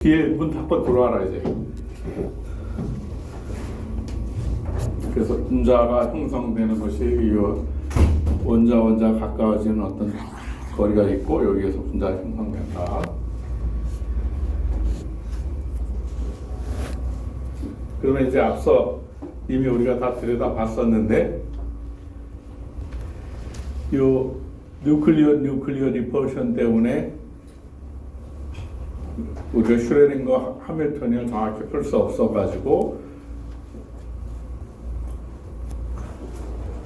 뒤에 문 닫고 들어와라 이제. 그래서 분자가 형성되는 것이 이 원자 가까워지는 어떤 거리가 있고 여기에서 분자가 형성된다. 그러면 이제 앞서 이미 우리가 다 들여다봤었는데 이 뉴클리어 리퍼션 때문에 우리가 슈레딩거 하밀토니언을 정확히 풀 수 없어가지고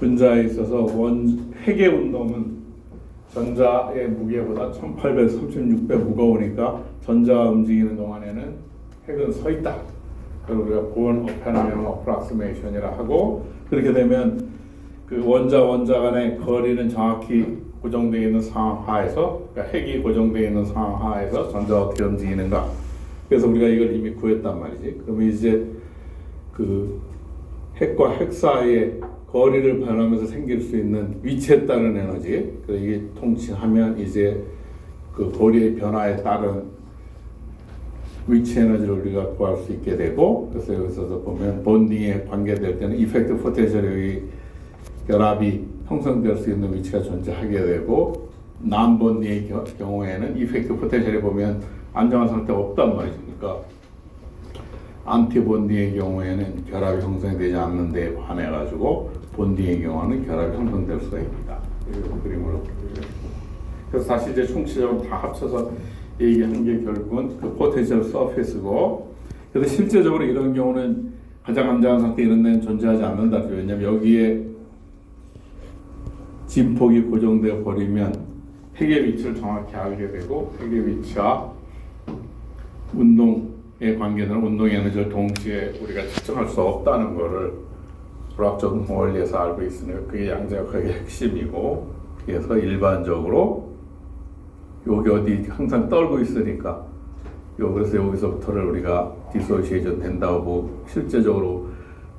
분자에 있어서 핵의 운동은 전자의 무게보다 1836배 무거우니까 전자가 움직이는 동안에는 핵은 서 있다. 그리고 우리가 본 오펜하이머 어프락시메이션이라 하고, 그렇게 되면 그 원자 간의 거리는 정확히 고정되어 있는 상황 하에서, 그러니까 핵이 고정되어 있는 상황 하에서 전자가 어떻게 움직이는가. 그래서 우리가 이걸 이미 구했단 말이지. 그러면 이제 그 핵과 핵 사이에 거리를 변하면서 생길 수 있는 위치에 따른 에너지, 그래서 이게 통칭하면 이제 그 거리의 변화에 따른 위치 에너지를 우리가 구할 수 있게 되고, 그래서 여기서 보면 본딩에 관계될 때는 이펙트 포텐셜이 결합이 형성될 수 있는 위치가 존재하게 되고, 난본딩의 경우에는 이펙트 포텐셜에 보면 안정한 상태가 없단 말이죠. 그러니까 안티본딩의 경우에는 결합이 형성이 되지 않는 데 반해 가지고 본딩의 경우는 결합이 형성될 수가 있다. 이 그림으로 보여드렸습니다. 그래서 다시 이제 총체적으로 다 합쳐서 얘기하는 게 결국은 그 포텐셜 서페이스고, 그래서 실제적으로 이런 경우는 가장 안정한 상태 이런 데는 존재하지 않는다. 왜냐하면 여기에 진폭이 고정되어 버리면 핵의 위치를 정확히 알게 되고, 핵의 위치와 운동에 관계되는 운동 에너지를 동시에 우리가 측정할 수 없다는 것을 불학적 원리에서 알고 있으니까 그게 양자역학의 핵심이고, 그래서 일반적으로 여기 어디 항상 떨고 있으니까 그래서 여기서부터를 우리가 디소시에이션 된다고 보고, 실제적으로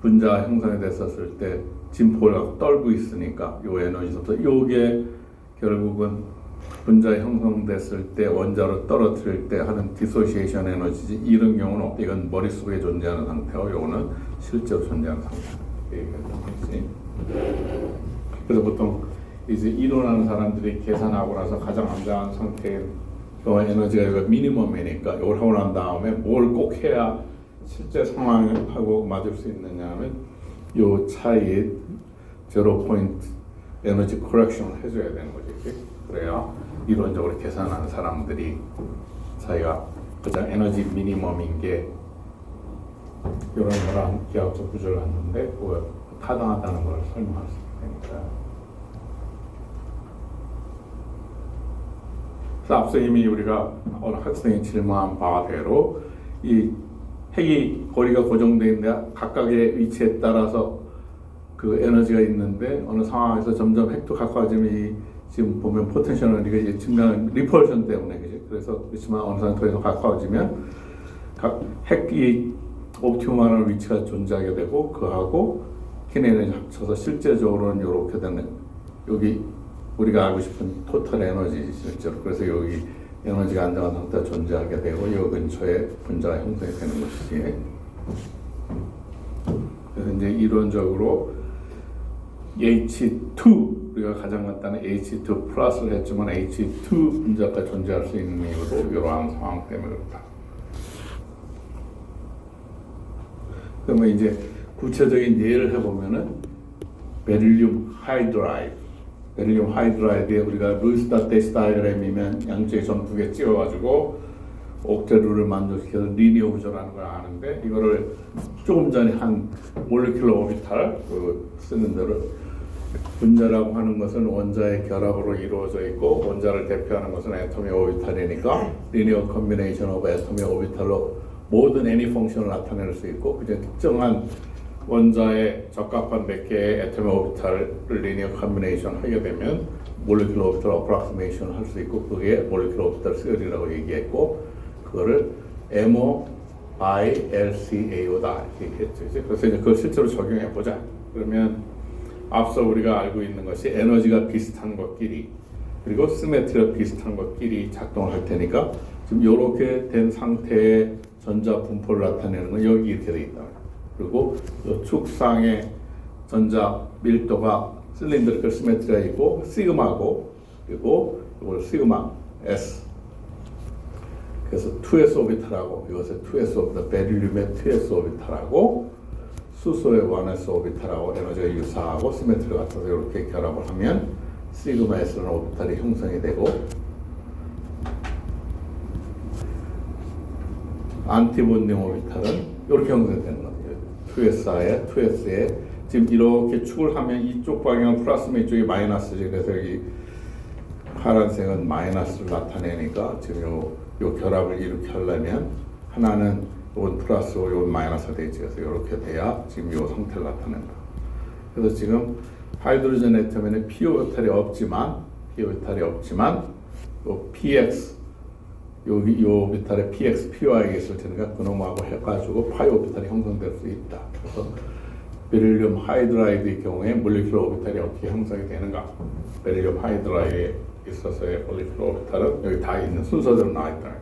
분자가 형성이 됐었을 때 진폭을 갖고 떨고 있으니까 요 에너지부터 요게 결국은 분자 형성됐을 때 원자로 떨어뜨릴 때 하는 디소시에이션 에너지지, 이런 경우는 이건 머릿속에 존재하는 상태고 요거는 실제로 존재하는 상태. 그래서 보통 이제 이론하는 사람들이 계산하고 나서 가장 안정한 상태의 에너지가 미니멈이니까 이걸 하고 난 다음에 뭘 꼭 해야 실제 상황하고 맞을 수 있느냐 하면 요 차이에 제로 포인트 에너지 커렉션을 해줘야 되는 거지. 그래야 이론적으로 계산하는 사람들이 자기가 가장 에너지 미니멈인 게 이런 기하학적 구조를 하는데 타당하다는 걸 설명할 수 있으니까. 그래서 앞서 이미 우리가 어느 학생이 질문한 바대로 이 핵이 거리가 고정되어 있는데 각각의 위치에 따라서 그 에너지가 있는데 어느 상황에서 점점 핵도 가까워지면 지금 보면 포텐셜 에너지가 이제 증가하는 리펄션 때문에, 그지? 그래서 그렇지만 어느 상태에서 가까워지면 각 핵이 옵티멈한 위치가 존재하게 되고, 그하고 키네틱 합쳐서 실제적으로는 이렇게 되는, 여기 우리가 알고 싶은 토탈 에너지 실제로. 그래서 여기 에너지가 안정한 상태가 존재하게 되고 이 근처에 분자가 형성이 되는 것이지. 그래서 이제 이론적으로 H2 우리가 가장 간단한 H2 플러스를 했지만 H2 분자가 존재할 수 있는 이유도 이러한 상황 때문에 그렇다. 그러면 이제 구체적인 예를 해보면은 베릴륨 하이드라이드에 우리가 루이스다테스 다이어그램이면 양쪽에 점 두 개 찍어가지고 옥테룰을 만족시켜서 리니어 구조라는 걸 아는데, 이거를 조금 전에 한 몰레큘러 오비탈 쓰는 대로 분자라고 하는 것은 원자의 결합으로 이루어져 있고 원자를 대표하는 것은 애토믹 오비탈이니까 리니어 컨비네이션 오브 애토믹 오비탈로 모든 애니 펑션을 나타낼 수 있고, 그냥 특정한 원자에 적합한 몇 개의 애토믹 오비탈을 리니어 컨비네이션 하게 되면 몰레큘러 오비탈 어프락시메이션을 할 수 있고, 그게 몰레큘러 오비탈 스어리라고 얘기했고, 그거를 MO by LCAO다 이렇게 얘기했죠. 그래서 이제 그걸 실제로 적용해 보자. 그러면 앞서 우리가 알고 있는 것이 에너지가 비슷한 것끼리 그리고 시메트리가 비슷한 것끼리 작동을 할 테니까 지금 이렇게 된 상태의 전자 분포를 나타내는 건 여기 이렇게 돼 있다. 그리고 이 축상의 전자 밀도가 실린더리컬 시메트리가 있고 시그마고, 그리고 이걸 시그마 S. 그래서 2s 오비탈하고 이것의 2s 오비탈, 베릴륨의 2s 오비탈하고 수소의 1s 오비탈하고 에너지가 유사하고 시메트리가 같아서 이렇게 결합을 하면 시그마 S라는 오비탈이 형성이 되고, 안티본딩 오비탈은 이렇게 형성되는 거예요. 2s에 지금 이렇게 축을 하면 이쪽 방향은 플러스면 이쪽이 마이너스지. 그래서 여기 파란색은 마이너스를 나타내니까 지금 요 결합을 이렇게 하려면 하나는 이건 플러스고 이건 마이너스가 되지. 그래서 이렇게 돼야 지금 요 상태를 나타낸다. 그래서 지금 하이드로젠 애텀에는 p 오비탈이 없지만 요 px 여기 요 오비탈에 px, py가 있을 테니까 그놈하고 해가지고 파이 오비탈이 형성될 수 있다. 그래서 베릴륨 하이드라이드의 경우에 몰리큘러 오비탈이 어떻게 형성이 되는가? 베릴륨 하이드라이드에 있어서의 몰리큘러 오비탈은 여기 다 있는 순서대로 나와 있다.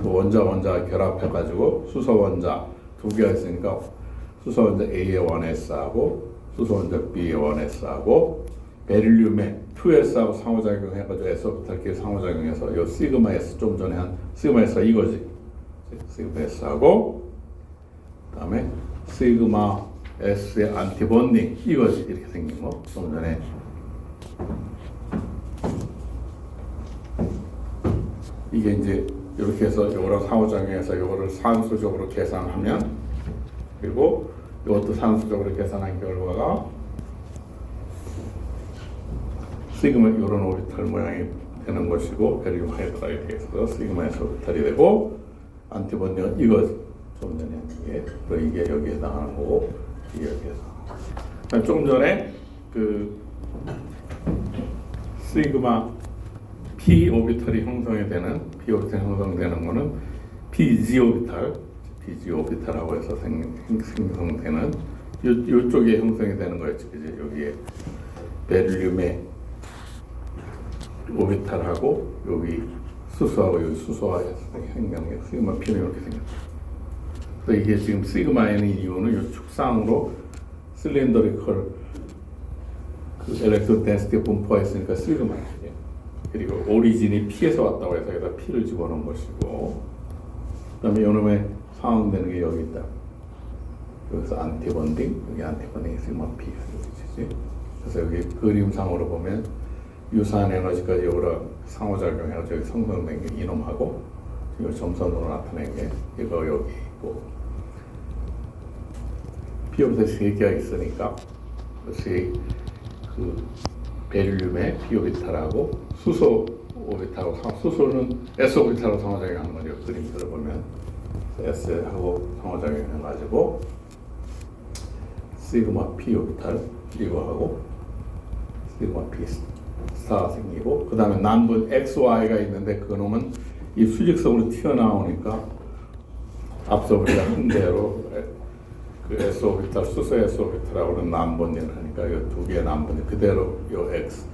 원자 결합해가지고 수소 원자 두 개가 있으니까 수소 원자 A의 1s하고 수소 원자 B의 1s하고 베릴륨의 2s하고 상호작용해가지고 s 오비탈끼리 상호작용해서 요 시그마 s 좀 전에 한 시그마 s가 이거지. 시그마 s하고 그다음에 시그마 S의 안티본딩 이거지. 이렇게 생긴 거 좀 전에 이게 이제 이렇게 해서 요거랑 상호작용해서 요거를 산수적으로 계산하면, 그리고 이것도 산수적으로 계산한 결과가 시그마 이런 오비탈 모양이 되는 것이고, 베릴륨 하이드라이드에서 시그마 S 오비탈이 되고, 안티본딩은 이거지. 좀 전에 이게 여기에 해당하는 거고, 이게 여기에서. 조금 전에 그 시그마 p 오비탈이 형성이 되는 형성되는 거는 pg 오비탈하고 해서 생성되는 요쪽에 형성이 되는 거였지, 그지? 여기에 베릴륨의 오비탈하고 여기 수소하고 여기 수소와 생명력 시그마 p는 이렇게 생겼다. 그래서 이게 지금 시그마에는 이유는 이 축상으로 실린더리컬 그 엘렉트론 덴시티 분포가 있으니까 시그마예요. 그리고 오리진이 P에서 왔다고 해서 여기다 P를 집어넣은 것이고, 그다음에 요놈에 상응되는 게 여기 있다. 여기서 안티본딩, 여기 안티본딩이 시그마 P가 여기지. 그래서 여기 그림상으로 보면 유사한 에너지까지 여기랑 상호작용해서 여기 성성된 게 이놈하고, 이 점선으로 나타낸 게 이거 여기 있고, P오비탈 3개가 있으니까 그 베릴륨의 p 오비탈하고 수소 오비탈하고 수소는 s 오비탈하고 상호작용하는 거죠. 그림들을 보면 s하고 상호작용해가지고 시그마 p 오비탈 이거하고 시그마 p 스타가 생기고, 그 다음에 난분 xy가 있는데 그놈은 이 수직성으로 튀어나오니까 앞서 우리가 한 대로 그 s 오비탈, 수소 s 오비탈하고는 난본딩을 하니까 이 두 개의 난본딩 그대로 요 x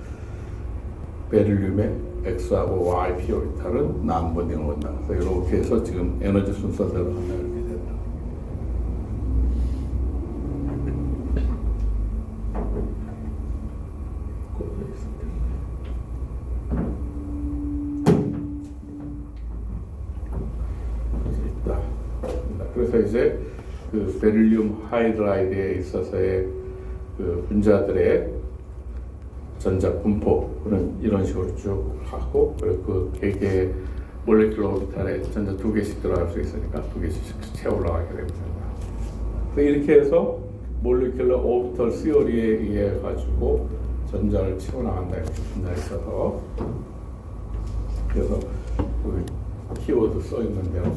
베릴륨의 x하고 y p 오비탈은 난본딩을 온다. 그래서 이렇게 해서 지금 에너지 순서대로 하면 이렇게 된다. 그래서 이제 그 베릴륨 하이드라이드에 있어서의 그 분자들의 전자 분포는 이런 식으로 쭉 하고, 그리고 그 개개의 몰레큘러 오비탈에 전자 2개씩 들어갈 수 있으니까 2개씩 채워 올라가게 됩니다. 이렇게 해서 몰레큘러 오비탈 시어리에 의해 가지고 전자를 치고 나간다. 전자에 있어서 그래서 그 키워드 써 있는 대로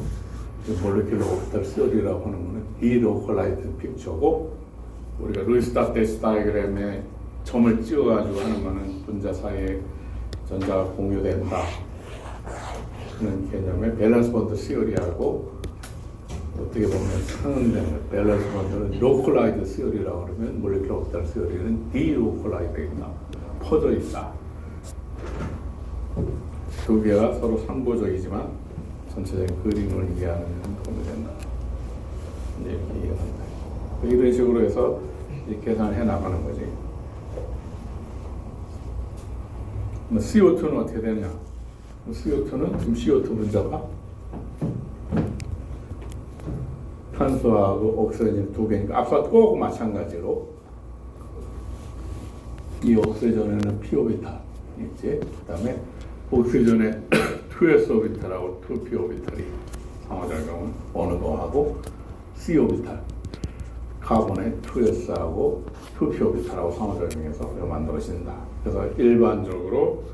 몰레큘러 오비탈 시어리라고 하는 거는 디로컬라이즈 픽처고, 우리가 루이스닥 데시 다이그램에 점을 찍어가지고 하는 거는 분자 사이에 전자가 공유된다. 그런 개념의 밸런스 본드 시어리하고, 어떻게 보면 상응되는 밸런스 본드는 로컬라이즈 시어리라고 그러면 몰레큘러 오비탈 시어리는 디로컬라이즈 있다. 퍼져 있다. 두 개가 서로 상보적이지만 전체적인 그림을 이해하는 데 도움이 된다. 이제 이렇게 이해한다. 이런 식으로 해서 계산해 나가는 거지. CO2는 어떻게 되느냐? CO2는 지금 CO2 분자가 탄소하고 옥시전 두 개니까 앞서 꼭 마찬가지로 이 옥시전에는 P-오비탈 있지. 그다음에 옥시전에 2s-오비탈하고 2p-오비탈이 상호작용을 어느 거하고 C-오비탈 카본의 2s하고 2p-오비탈하고 상호작용해서 만들어진다. 그래서 일반적으로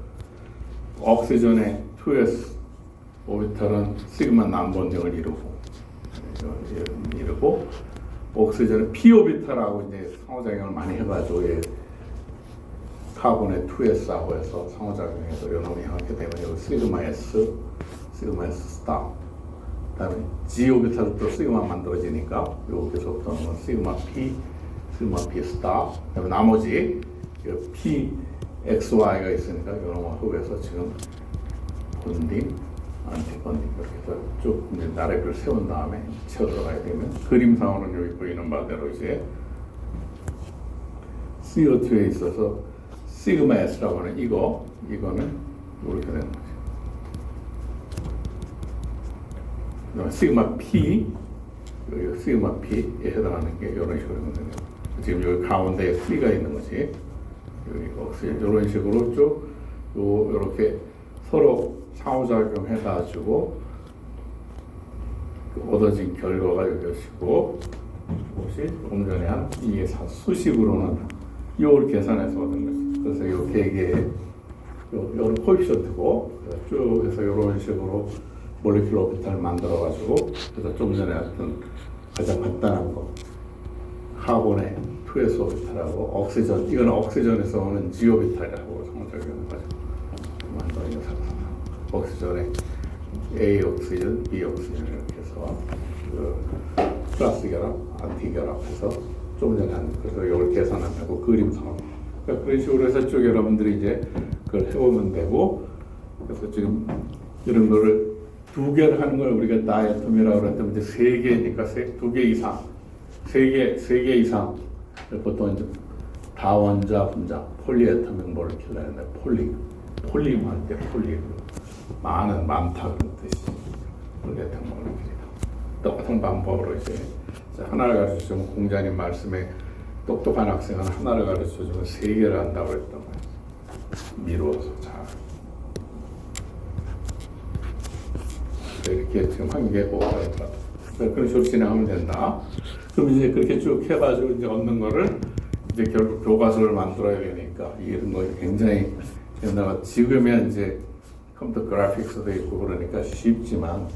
옥시전의 2s 오비탈은 시그마 난본딩을 이루고 옥시전의 p-오비탈하고 이제 상호작용을 많이 해가지고 카본의 2s하고 해서 상호작용해서 이놈이 하게 되면 여기 시그마 s 스타. 그다음에 g-오비탈도 또 시그마 만들어지니까 여기서부터는 시그마 p 스타. 그다음에 나머지 p XY가 있으니까 이런 속에서 지금 본딩, 안티본딩 이렇게 해서 쭉 이제 나래비를 세운 다음에 채워 들어가야 되면 그림상으로는 여기 보이는 바대로 이제 CO2에 있어서 시그마 S라고 하는 이거는 이렇게 되는 거죠. 시그마 P, 여기 시그마 P에 해당하는 게 이런 식으로 되는 거예요. 지금 여기 가운데에 P가 있는 거지. 이런 식으로 쭉 이렇게 서로 상호작용 해가지고 얻어진 결과가 여기시고 이것이 조금 전에 한 이게 수식으로는 이걸 계산해서 얻은 거지. 그래서 이 개개의 요런 코에피션트고 쭉 해서 이런 식으로 몰레큘러 오비탈을 만들어가지고 그래서 좀 전에 했던 가장 간단한 거 카본의 2s 오비탈하고 옥시전, 이건 옥시전에서 오는 g 오비탈이라고 상호작용을 가지고 만들어진 옥시전에 A 옥시전, B 옥시전 이렇게 해서 그 플러스 결합, 안티 결합해서 좀 전에 한 그래서 이걸 계산하고 그림상으로 그러니까 그런 식으로 해서 쭉 여러분들이 이제 그걸 해보면 되고 그래서 지금 이런 거를 두 개를 하는 걸 우리가 다이애톰이라고 그랬더니 이제 세 개니까 두 개 이상 세 개 이상 보통 이제 다원자 분자 폴리애토믹 몰레큘러 하는데 폴리움 할 때 많다 그런 뜻이 폴리애토믹 몰레큘이다. 똑같은 방법으로 이제 하나를 가르쳐주면 공자님 말씀에 똑똑한 학생은 하나를 가르쳐주면 세 개를 한다고 했던 거예요. 미루어서 잘 이렇게 지금 한 개고 그런 식으로 진행하면 된다. 그럼 이제 그렇게 쭉 해가지고 이제 얻는 거를 이제 결국 교과서를 만들어야 되니까 이런 거 굉장히 내가 지금은 이제 컴퓨터 그래픽스도 있고 그러니까 쉽지만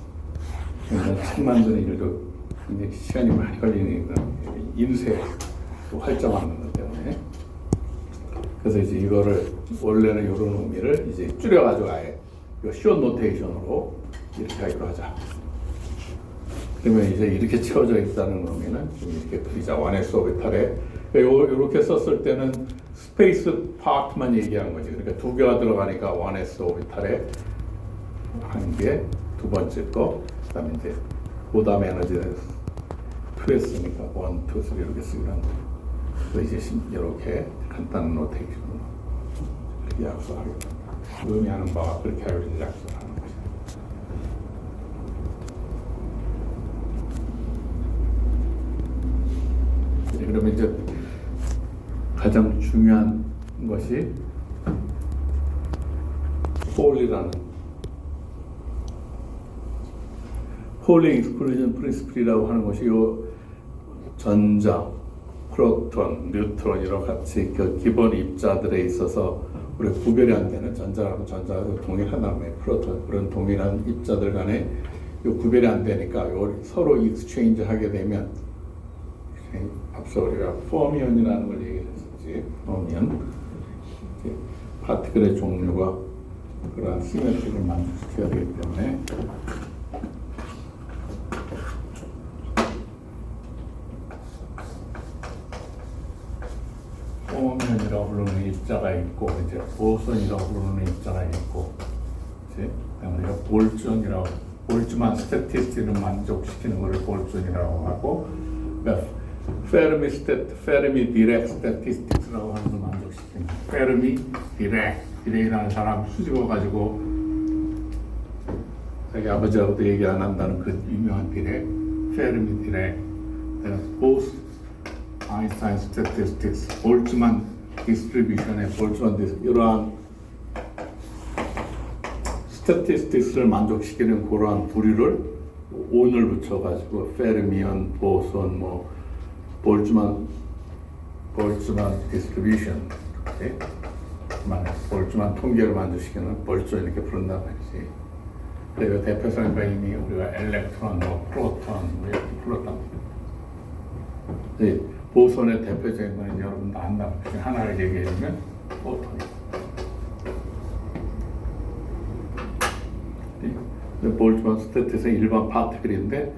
굉장히 책 만드는 일도 굉장히 시간이 많이 걸리니까 인쇄 또 활자 만드는 것 때문에 그래서 이제 이거를 원래는 이런 의미를 이제 줄여가지고 아예 숏 노테이션으로 이렇게 하기로 하자. 그러면 이제 이렇게 채워져 있다는 의미는 좀 이렇게 그리자. 1s 오비탈에 이렇게 썼을 때는 스페이스 파트만 얘기한 거지. 그러니까 두 개가 들어가니까 1s 오비탈에 한 개, 두 번째 거, 그다음에 이제 고담 에너지는 2s니까 1, 2, 3 이렇게 쓰기로 한 거예요. 그래서 이제 이렇게 간단한 노테이션으로 이렇게 약속하겠다. 의미하는 바가 그렇게 하기로 약속을 하는 거죠. 그러면 이제 가장 중요한 것이 폴리라는 폴링 익스클루전 프린시플이라고 하는 것이 요 전자, 프로톤, 뉴트론 이런 같이 그 기본 입자들에 있어서 우리 구별이 안 되는 전자하고 동일하다는 프로톤 그런 동일한 입자들 간에 요 구별이 안 되니까 요 서로 익스체인지 하게 되면 앞서 우리가 포미온이라는 걸 얘기했었지. 포미온 파티클의 종류가 그러한 시메트리를 만족시켜야 되기 때문에 포미온이라고 부르는 입자가 있고 이제 보선이라고 부르는 입자가 있고 우리가 볼준이라고, 볼준만 스태티스틱을 만족시키는 것을 볼준이라고 하고, 그러니까 페르미 디렉 스태티스틱스라고 하는 걸 만족시키는, 페르미 디렉이라는 사람 수식어 가지고 자기 아버지하고도 얘기 안 한다는 그 유명한 디렉, 페르미 디렉, 보스 아인슈타인 스태티스틱스, 볼츠만 디스트리뷰션의 볼츠만 이러한 스태티스틱스를 만족시키는 그러한 부류를 온을 붙여가지고 페르미언, 보손, 뭐 볼츠만 디스트리뷰션, 볼츠만 통계를 만족시키는 볼츠 이렇게 부른단 말이지. 그리고 대표 설명이 우리가 엘렉트론, 뭐 프로톤, 이렇게 불렀단 말이야. 보손의 대표적인 건 여러분도 안다고 하나를 얘기해주면 포톤이에요. 볼츠만 스태티스의 일반 파티클인데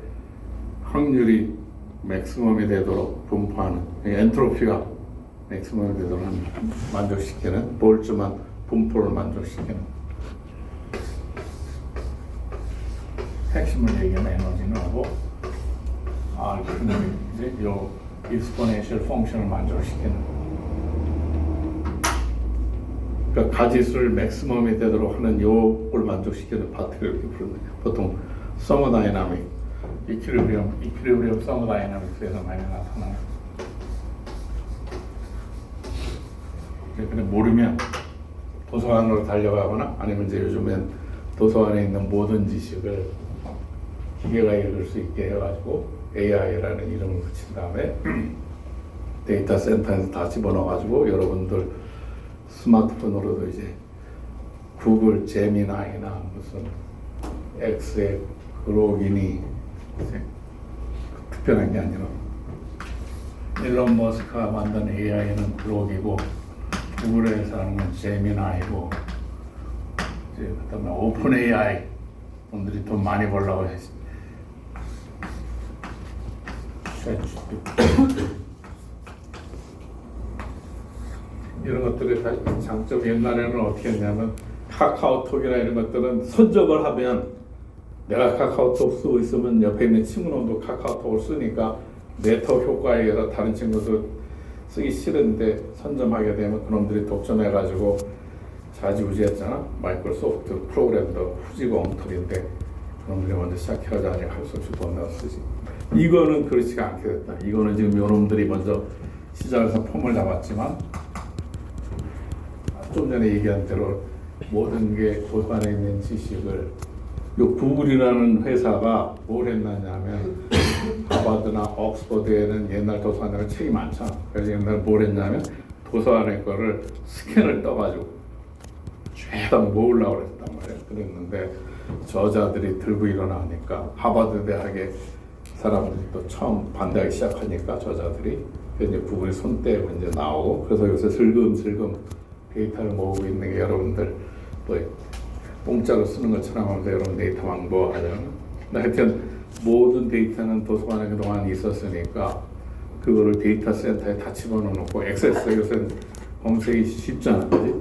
확률이 맥시멈이 되도록 분포하는, 엔트로피가 맥시멈이 되도록 만족시키는 볼츠만 분포를 만족시키는, 핵심을 얘기하면 에너지는 하고 이제 요 익스포넨셜 펑션을 만족시키는, 그러니까 가지수를 맥시멈이 되도록 하는 요걸 만족시키는 파트를 이렇게 부르는 거예요. 보통 서머다이나믹, 이퀴리브리엄 서머다이나믹스에서 많이 나타나는. 근데 모르면 도서관으로 달려가거나 아니면 이제 요즘엔 도서관에 있는 모든 지식을 기계가 읽을 수 있게 해가지고 AI라는 이름을 붙인 다음에 데이터 센터에서 다 집어넣어가지고 여러분들 스마트폰으로도 이제 구글 제미나이나 무슨 엑스의 그로기니, 특별한 게 아니라 일론 머스크가 만든 AI는 그로기고 구글에서 하는 건 제미나이고, 이제 그다음에 오픈 AI 분들이 돈 많이 벌려고 했지. 이런 것들의 장점, 옛날에는 어떻게 했냐면 카카오톡이나 이런 것들은 선적을 하면 내가 카카오톡 쓰고 있으면 옆에 있는 친구놈도 카카오톡을 쓰니까 네트워크 효과에 의해서 다른 친구도 쓰기 싫은데 선점하게 되면 그놈들이 독점해가지고 좌지우지했잖아. 마이크로소프트 프로그램도 후지고 엉터리인데 그놈들이 먼저 시작해가지고 아직 할 수 없이 돈 내가 쓰지. 이거는 그렇지가 않게 됐다. 이거는 지금 요놈들이 먼저 시작해서 폼을 잡았지만 좀 전에 얘기한 대로 모든 게 도서관에 있는 지식을, 요 구글이라는 회사가 뭘 했냐면 하버드나 옥스퍼드에는 옛날 도서관에 책이 많잖아. 그래서 옛날에 뭘 했냐면 도서관에 거를 스캔을 떠가지고 죄다 모으려고 그랬단 말이야. 그랬는데 저자들이 들고 일어나니까 하버드 대학의 사람들이 또 처음 반대하기 시작하니까 저자들이 이제 구글이 손 떼고 이제 나오고, 그래서 요새 슬금슬금 데이터를 모으고 있는 게 여러분들 또 공짜로 쓰는 것처럼 하면서 여러분 데이터 왕복하잖아. 하여튼 모든 데이터는 도서관에 그동안 있었으니까 그거를 데이터 센터에 다 집어넣고 액세스, 요새 검색이 쉽잖아, 그지?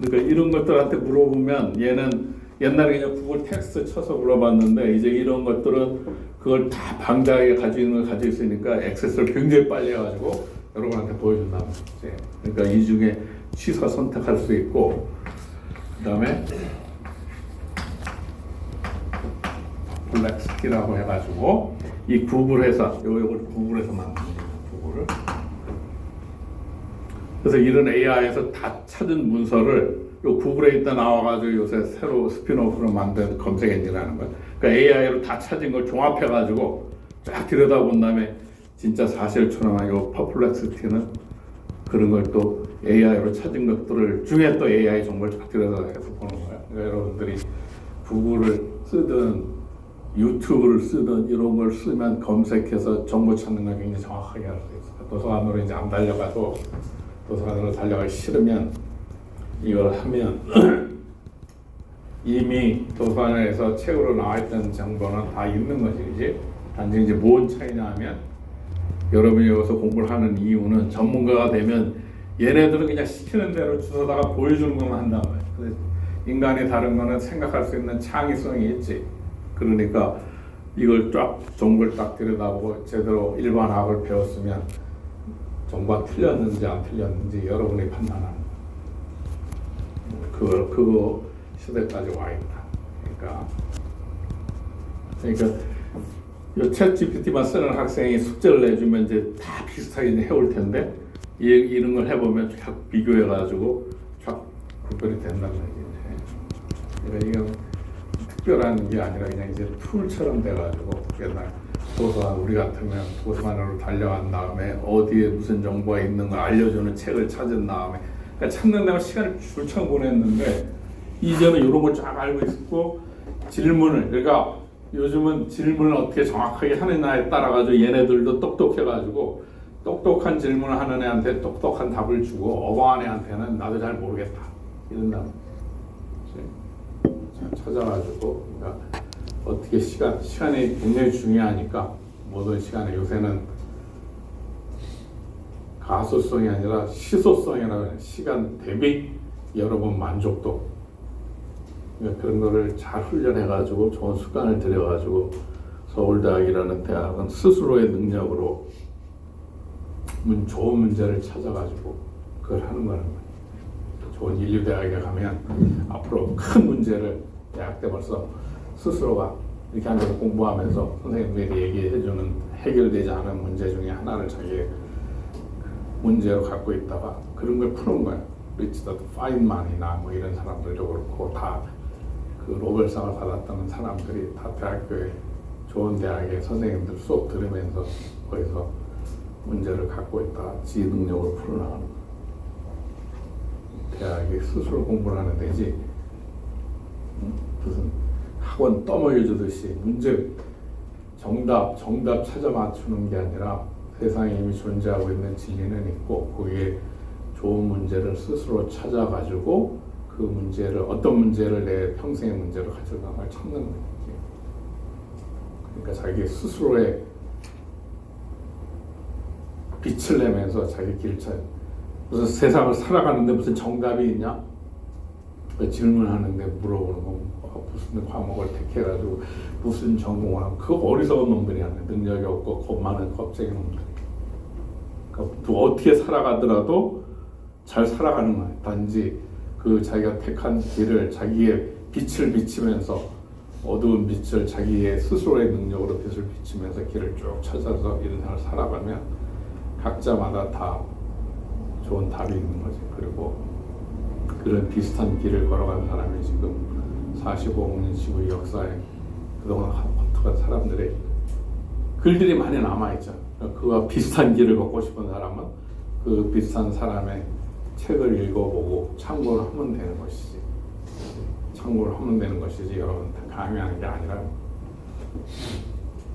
그러니까 이런 것들한테 물어보면 얘는 옛날에 그냥 구글 텍스트 쳐서 물어봤는데 이제 이런 것들은 그걸 다 방대하게 가지고 있는 걸 가지고 있으니까 액세스를 굉장히 빨리 해가지고 여러분한테 보여준다는 거지. 그러니까 이 중에 취사 선택할 수 있고, 그 다음에 플렉스티라고 해가지고 이 구글 회사, 요걸 구글에서 만든 거예요. 구글을. 그래서 이런 AI에서 다 찾은 문서를 요 구글에 있다 나와가지고 요새 새로 스피노프로 만든 검색 엔진이라는 거예요. 그러니까 AI로 다 찾은 걸 종합해가지고 쫙 들여다본 다음에 진짜 사실처럼 요 퍼플렉시티는 그런 걸 또 AI로 찾은 것들을 중에 또 AI 정보를 쫙 들여다서 보는 거예요. 그러니까 여러분들이 구글을 쓰든 유튜브를 쓰든 이런 걸 쓰면 검색해서 정보 찾는 걸 굉장히 정확하게 할 수 있어요. 도서관으로 이제 안 달려가도 도서관으로 달려가기 싫으면 이걸 하면 이미 도서관에서 책으로 나와있던 정보는 다 있는 것이지. 단지 이제 뭔 차이냐 하면 여러분이 여기서 공부를 하는 이유는 전문가가 되면 얘네들은 그냥 시키는 대로 주워다가 보여주는 것만 한단 말이에요. 인간이 다른 거는 생각할 수 있는 창의성이 있지. 그러니까 이걸 쫙 정보를 딱 들여다보고 제대로 일반학을 배웠으면 정보가 틀렸는지 안 틀렸는지 여러분이 판단하는 그거 시대까지 와 있다. 그러니까 챗 GPT만 쓰는 학생이 숙제를 내주면 이제 다 비슷하게 이제 해올 텐데 이런 걸 해보면 쫙 비교해가지고 쫙 구별이 된다는 얘기죠. 그러니까 이건 특별한 게 아니라 그냥 이제 툴처럼 돼가지고 옛날 도서관 우리 같으면 도서관으로 달려간 다음에 어디에 무슨 정보가 있는 걸 알려주는 책을 찾은 다음에 그러니까 찾는 데만 시간을 줄창 보냈는데 이제는 이런 걸 쫙 알고 있고 질문을 그러니까 요즘은 질문을 어떻게 정확하게 하느냐에 따라 가지고 얘네들도 똑똑해가지고 똑똑한 질문을 하는 애한테 똑똑한 답을 주고 어벙한 애한테는 나도 잘 모르겠다 이런다. 찾아가지고 그러니까 어떻게 시간이 굉장히 중요하니까 모든 시간에 요새는 가소성이 아니라 시소성이라고 해요. 시간 대비 여러분 만족도 그러니까 그런 거를 잘 훈련해가지고 좋은 습관을 들여가지고 서울대학이라는 대학은 스스로의 능력으로 좋은 문제를 찾아가지고 그걸 하는 거는 거예요. 좋은 인류대학에 가면 앞으로 큰 문제를 대학 때 벌써 스스로가 이렇게 앉아서 공부하면서 선생님들이 얘기해주는 해결되지 않은 문제 중에 하나를 자기의 문제로 갖고 있다가 그런 걸 푸는 거예요. 리처드 파인만이나 뭐 이런 사람들도 그렇고 다 그 노벨상을 받았다는 사람들이 다 대학교에 좋은 대학의 선생님들 수업 들으면서 거기서 문제를 갖고 있다가 지 능력을 풀어나가는 거예요. 대학이 스스로 공부를 하는 데지 무슨 학원 떠먹여주듯이 문제 정답 찾아 맞추는 게 아니라 세상에 이미 존재하고 있는 진리는 있고 거기에 좋은 문제를 스스로 찾아가지고 그 문제를 어떤 문제를 내 평생의 문제로 가져가는 걸 찾는 거예요. 그러니까 자기 스스로의 빛을 내면서 자기 길을 찾아. 무슨 세상을 살아가는데 무슨 정답이 있냐? 질문하는데 물어보는 거 무슨 과목을 택해가지고 무슨 전공을 하고 그거 어리석은 놈들이 아니야. 능력이 없고 겁 많은 겁쟁이 놈들. 그러니까 또 어떻게 살아가더라도 잘 살아가는 거야. 단지 그 자기가 택한 길을 자기의 빛을 비치면서 어두운 빛을 자기의 스스로의 능력으로 빛을 비치면서 길을 쭉 찾아서 이런 생활을 살아가면 각자마다 다 좋은 답이 있는 거지. 그리고 그런 비슷한 길을 걸어간 사람이 지금 45년 지구 역사에 그동안 허투한 사람들의 글들이 많이 남아있죠. 그와 비슷한 길을 걷고 싶은 사람은 그 비슷한 사람의 책을 읽어보고 참고를 하면 되는 것이지. 참고를 하면 되는 것이지 여러분한테 강요하는 게 아니라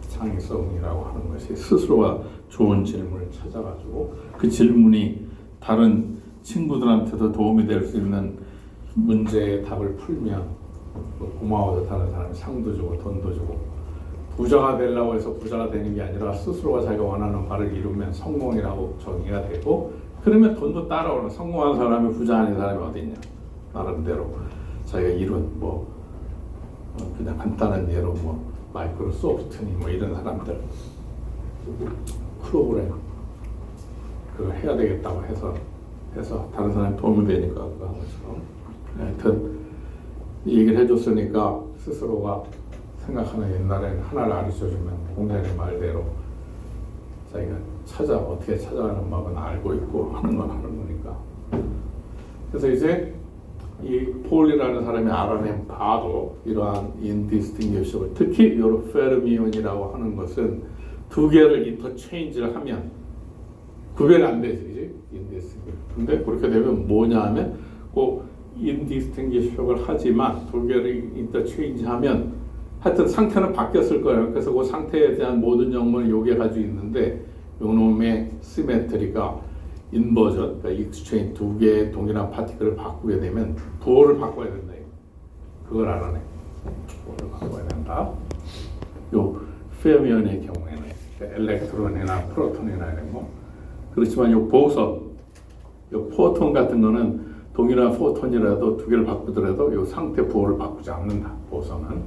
창의성이라고 하는 것이 스스로가 좋은 질문을 찾아가지고 그 질문이 다른 친구들한테도 도움이 될 수 있는 문제의 답을 풀면 고마워서 다른 사람이 상도 주고 돈도 주고 부자가 되려고 해서 부자가 되는 게 아니라 스스로가 자기가 원하는 바를 이루면 성공이라고 정의가 되고 그러면 돈도 따라오는 성공한 사람이 부자 아닌 사람이 어디 있냐. 나름대로 자기가 이룬 뭐 그냥 간단한 예로 뭐 마이크로소프트니 뭐 이런 사람들 프로그램 그걸 해야 되겠다고 해서 다른 사람이 도움이 되니까 그거 한 것처럼 하여튼 이 얘기를 해줬으니까 스스로가 생각하는 옛날에는 하나를 가르쳐주면 공자의 말대로 자기가 어떻게 찾아가는 법은 알고 있고 하는 건 하는 거니까. 그래서 이제 이 폴이라는 사람이 알아낸 바도 이러한 인디스팅기셔블 특히 이 페르미온이라고 하는 것은 두 개를 인터체인지를 하면 구별이 안 되지, 그지? 인디스팅기. 근데 그렇게 되면 뭐냐 하면 꼭 인디스팅기셔블 하지만 두 개를 인터체인지하면 하여튼 상태는 바뀌었을 거예요. 그래서 그 상태에 대한 모든 정보를 요게 가지고 있는데 요놈의 시메트리가 인버전, 그러니까 익스체인지 두 개의 동일한 파티클을 바꾸게 되면 부호를 바꿔야 된다. 그걸 알아내. 부호를 바꿔야 된다. 요 페르미온의 경우에는 엘렉트론이나 프로톤이나 이런 거. 그렇지만 요 보선, 요 포톤 같은 거는 동일한 포톤이라도 두 개를 바꾸더라도 이 상태 보호를 바꾸지 않는다. 보선은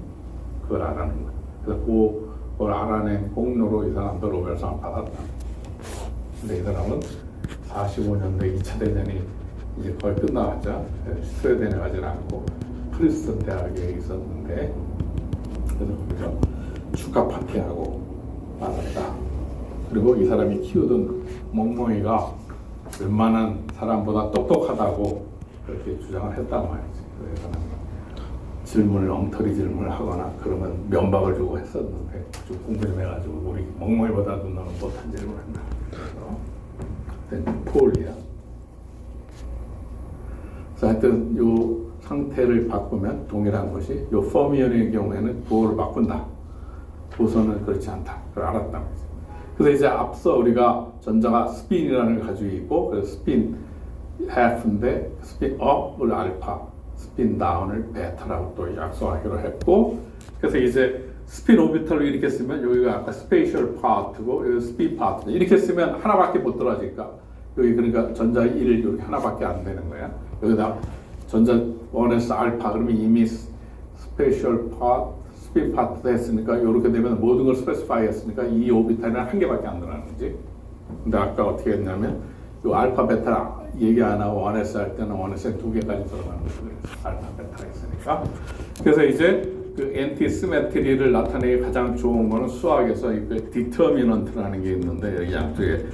그걸 알아낸 거야. 그래서 그걸 알아낸 공로로 이 사람도 노벨상을 받았다. 근데 이 사람은 45년도에 2차 대전이 이제 거의 끝나가자 스웨덴에 가지 않고 프린스턴 대학에 있었는데 그래서 거기서 축하 파티하고 받았다. 그리고 이 사람이 키우던 멍멍이가 웬만한 사람보다 똑똑하다고 그렇게 주장을 했단 말이지. 그래서 엉터리 질문을 하거나 그러면 면박을 주고 했었는데 좀 공부 좀 해가지고 우리 멍멍이보다도 너는 못한 질문을 한다. 그래서 폴이야. 그래서 하여튼 요 상태를 바꾸면 동일한 것이 요 퍼미언의 경우에는 보호를 바꾼다. 보선은 그렇지 않다. 그걸 알았단 말이지. 그래서 이제 앞서 우리가 전자가 스핀이라는 걸 가지고 있고 그래서 스핀 half인데 스핀 up을 알파, 스핀 다운을 베타라고 또 약속하기로 했고 그래서 이제 스핀 오비탈로 이렇게 쓰면 여기가 아까 스페이셜 파트고 여기 스핀 파트 이렇게 쓰면 하나밖에 못 들어가니까 여기 그러니까 전자 1 이렇게 하나밖에 안 되는 거야. 여기다 전자 1에서 알파 그러면 이미 스페이셜 파트 스핀 파트 했으니까 이렇게 되면 모든 걸 스페시파이 했으니까 이 오비탈은 한 개밖에 안 들어가는 거지. 근데 아까 어떻게 했냐면 이 알파 베타 얘기 안 하고 1S 할 때는 1S에 두 개까지 들어가는 거죠. 알파 베타 했으니까. 그래서 이제 그 엔티 시메트리를 나타내기 가장 좋은 거는 수학에서 그 디터미넌트라는 게 있는데 여기 양쪽에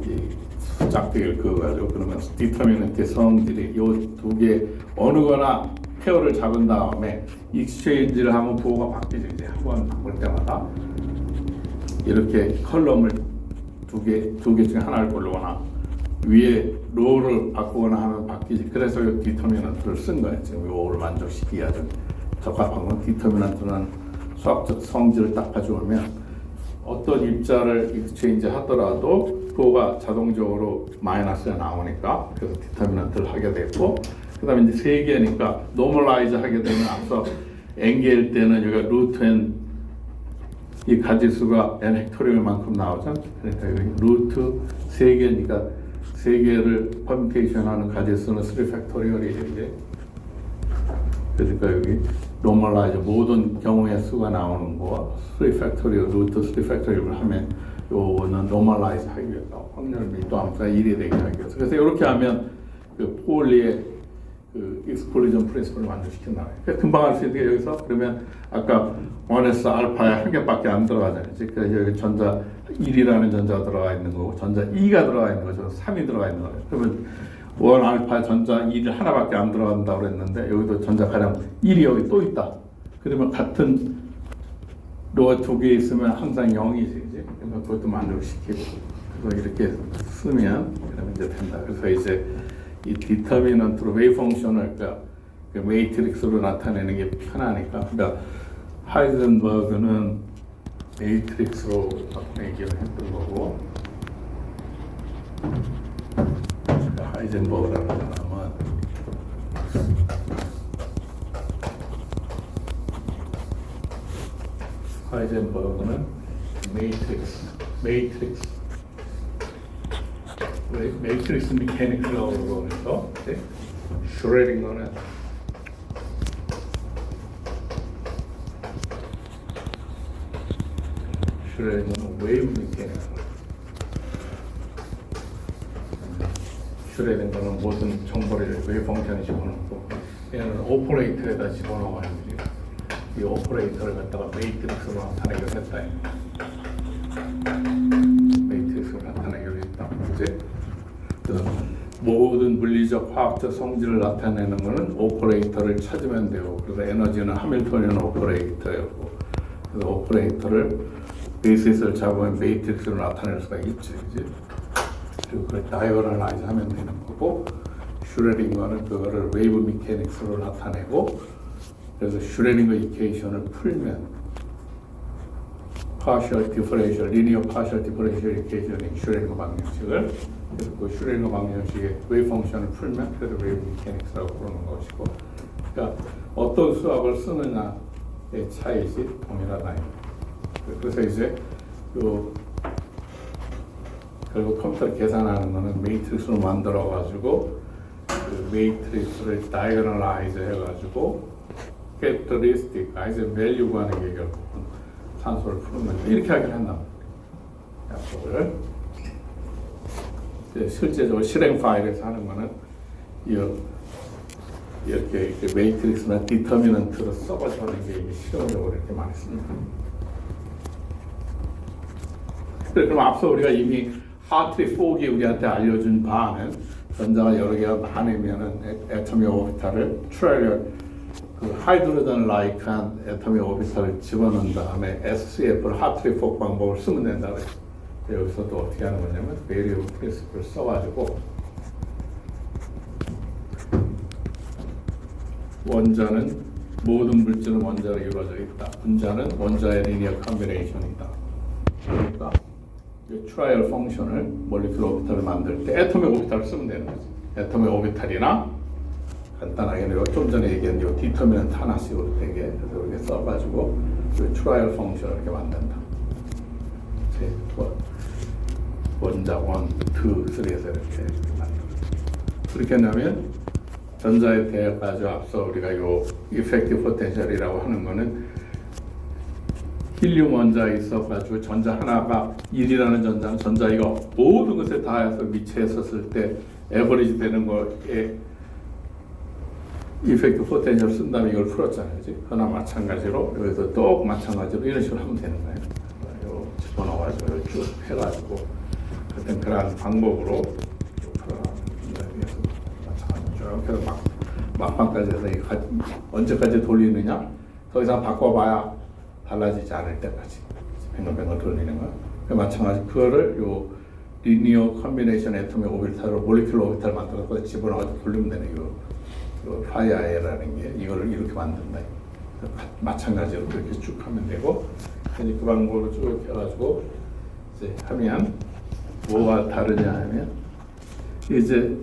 이 짝대기를 그어가지고 그러면 디터미넌트의 성질이 이 두 개 어느 거나 페어를 잡은 다음에 익스체인지를 하면 부호가 바뀌죠. 이제 한 번 바꿀 때마다 이렇게 컬럼을 두 개 중에 하나를 고르거나 위에 로우를 바꾸거나 하면 바뀌지. 그래서 이 디터미넌트를 쓴 거예요. 지금 요거를 만족시키기 아주 적합한 건 디터미넌트는 수학적 성질을 딱 가져오면 어떤 입자를 익스체인지 하더라도 부호가 자동적으로 마이너스가 나오니까 그래서 디터미넌트를 하게 되고 그 다음에 이제 세 개니까 노멀라이즈 하게 되면 앞서 n개일 때는 여기가 루트 n 이 가지수가 n 헥토리얼만큼 나오잖아. 그러니까 여기 루트 세 개니까 세 개를 퍼뮤테이션 하는 가지수는 3 팩토리얼이죠 이제. 그러니까 여기 노멀라이즈 모든 경우의 수가 나오는 거 3 팩토리얼 루트 3 팩토리얼을 하면 요거는 노멀라이즈 하기 위해서 확률 밀도함수가 1이 되게 하기 위해서 그래서 이렇게 하면 그 포울리의 그 익스클루전 프린시플을 만족시킨다. 그러니까 금방 할 수 있는 게 여기서 그러면 아까 1S 알파에 한 개밖에 안 들어가잖아요. 그러니까 여기 전자 1이라는 전자가 들어가 있는 거고 전자 2가 들어가 있는 거죠. 3이 들어가 있는 거예요. 그러면 1 알파 전자 1이 하나밖에 안 들어간다고 그랬는데 여기도 전자 가량 1이 여기 또 있다. 그러면 같은 로가 두 개 있으면 항상 0이지. 그러니까 그것도 만족시키고 그래서 이렇게 쓰면 그러면 이제 된다. 그래서 이제 이 디터미넌트로 웨이브 펑션을 그러니까 그 매트릭스로 나타내는 게 편하니까 그러니까 하이젠버그는 매트릭스로 얘기를 했던 거고 그러니까 하이젠버그라는 사람은 하이젠버그는 매트릭스 메카닉이라고 그래서 슈레딩거는 웨이브 메카닉 슈레딩거는 모든 정보를 웨이브 펑션에 집어넣고 얘는 오퍼레이터에다 집어넣어가지고 이 오퍼레이터를 갖다가 매트릭스로 나타내기로 했다. 매트릭스로 나타내기로 했다. 그치? 그래서 모든 물리적, 화학적 성질을 나타내는 것은 오퍼레이터를 찾으면 되고 그래서 에너지는 하밀토니언 오퍼레이터였고 그래서 오퍼레이터를 베이시스를 잡으면 매트릭스로 나타낼 수가 있지. 그치? 그리고 그걸 다이어널라이즈 하면 되는 거고 슈레딩거는 그거를 웨이브 메카닉스로 나타내고 그래서 슈레딩거 이퀘이션을 풀면 partial differential, linear partial differential equation의 슈레딩거 방정식을 그래서 그 슈레딩거 방정식의 웨이브 펑션을 풀면 그래서 웨이브 메카닉스라고 부르는 것이고 그러니까 어떤 수학을 쓰느냐의 차이지 동일하다. 그래서 이제 요 결국 컴퓨터를 계산하는 거는 매트릭스로 만들어 가지고 그 메이트릭스를 다이어널라이즈 해가지고 캐릭터리스틱, 아이젠 밸류 구하는 게 결국은 산소를 푸는 거죠. 이렇게 하긴 한단 말이에요. 약속을 실제적으로 실행 파일에서 하는 거는 이렇게 메이트릭스나 디터미넌트로 써가지고 하는 게 이게 실용적으로 이렇게 많이 씁니다. 그럼 앞서 우리가 이미 하트리 폭이 우리한테 알려준 바는 전자가 여러 개가 많으면은 애터미 오비탈을 그 하이드로전 라이크한 애터미 오비탈을 집어넣은 다음에 SCF를 하트리 폭 방법을 쓰면 된다 그랬어요. 여기서 또 어떻게 하는 거냐면 베리어블 프린시플을 써가지고 원자는 모든 물질은 원자로 이루어져 있다. 분자는 원자의 리니어 컴비네이션이다. 그러니까 이 트라이얼 펑션을 몰리큘러 오비탈을 만들 때 애터믹 오비탈을 쓰면 되는 거지. 애터믹 오비탈이나 간단하게 좀 전에 얘기한 요 디터미넌트 하나씩으로 되게 그래서 이렇게 써가지고 이 트라이얼 펑션을 이렇게 만든다. 원자 1, 2, 3에서 이렇게 만든다. 그렇게 하면 전자에 대해 가지고 앞서 우리가 요 이펙티브 포텐셜이라고 하는 거는 힐륨 원자에 있어가지고 전자 하나가 1이라는 전자는 전자 이거 모든 것에 다 해서 미체에 썼을 때 에버리지 되는 거에 이펙티브 포텐셜 쓴 다음에 이걸 풀었잖아요. 그지? 그러나 마찬가지로 여기서 또 마찬가지로 이런 식으로 하면 되는 거예요. 요 집어넣어가지고 쭉 해가지고 하여튼 그런 방법으로 그래서 막판까지 해서 언제까지 돌리느냐? 더 이상 바꿔봐야 달라지지 않을 때까지 뱅글뱅글 돌리는 거야. 마찬가지 그거를 요 리니어 컴비네이션 애토믹 오비탈로 몰리큘러 오비탈 만들어서 집어넣어서 돌리면 되는 요 파이아에라는 게 이거를 이렇게 만든다. 마찬가지로 그렇게 쭉 하면 되고 이제 그 방법으로 쭉 해가지고 이제 하면 뭐가 다르냐 하면 이제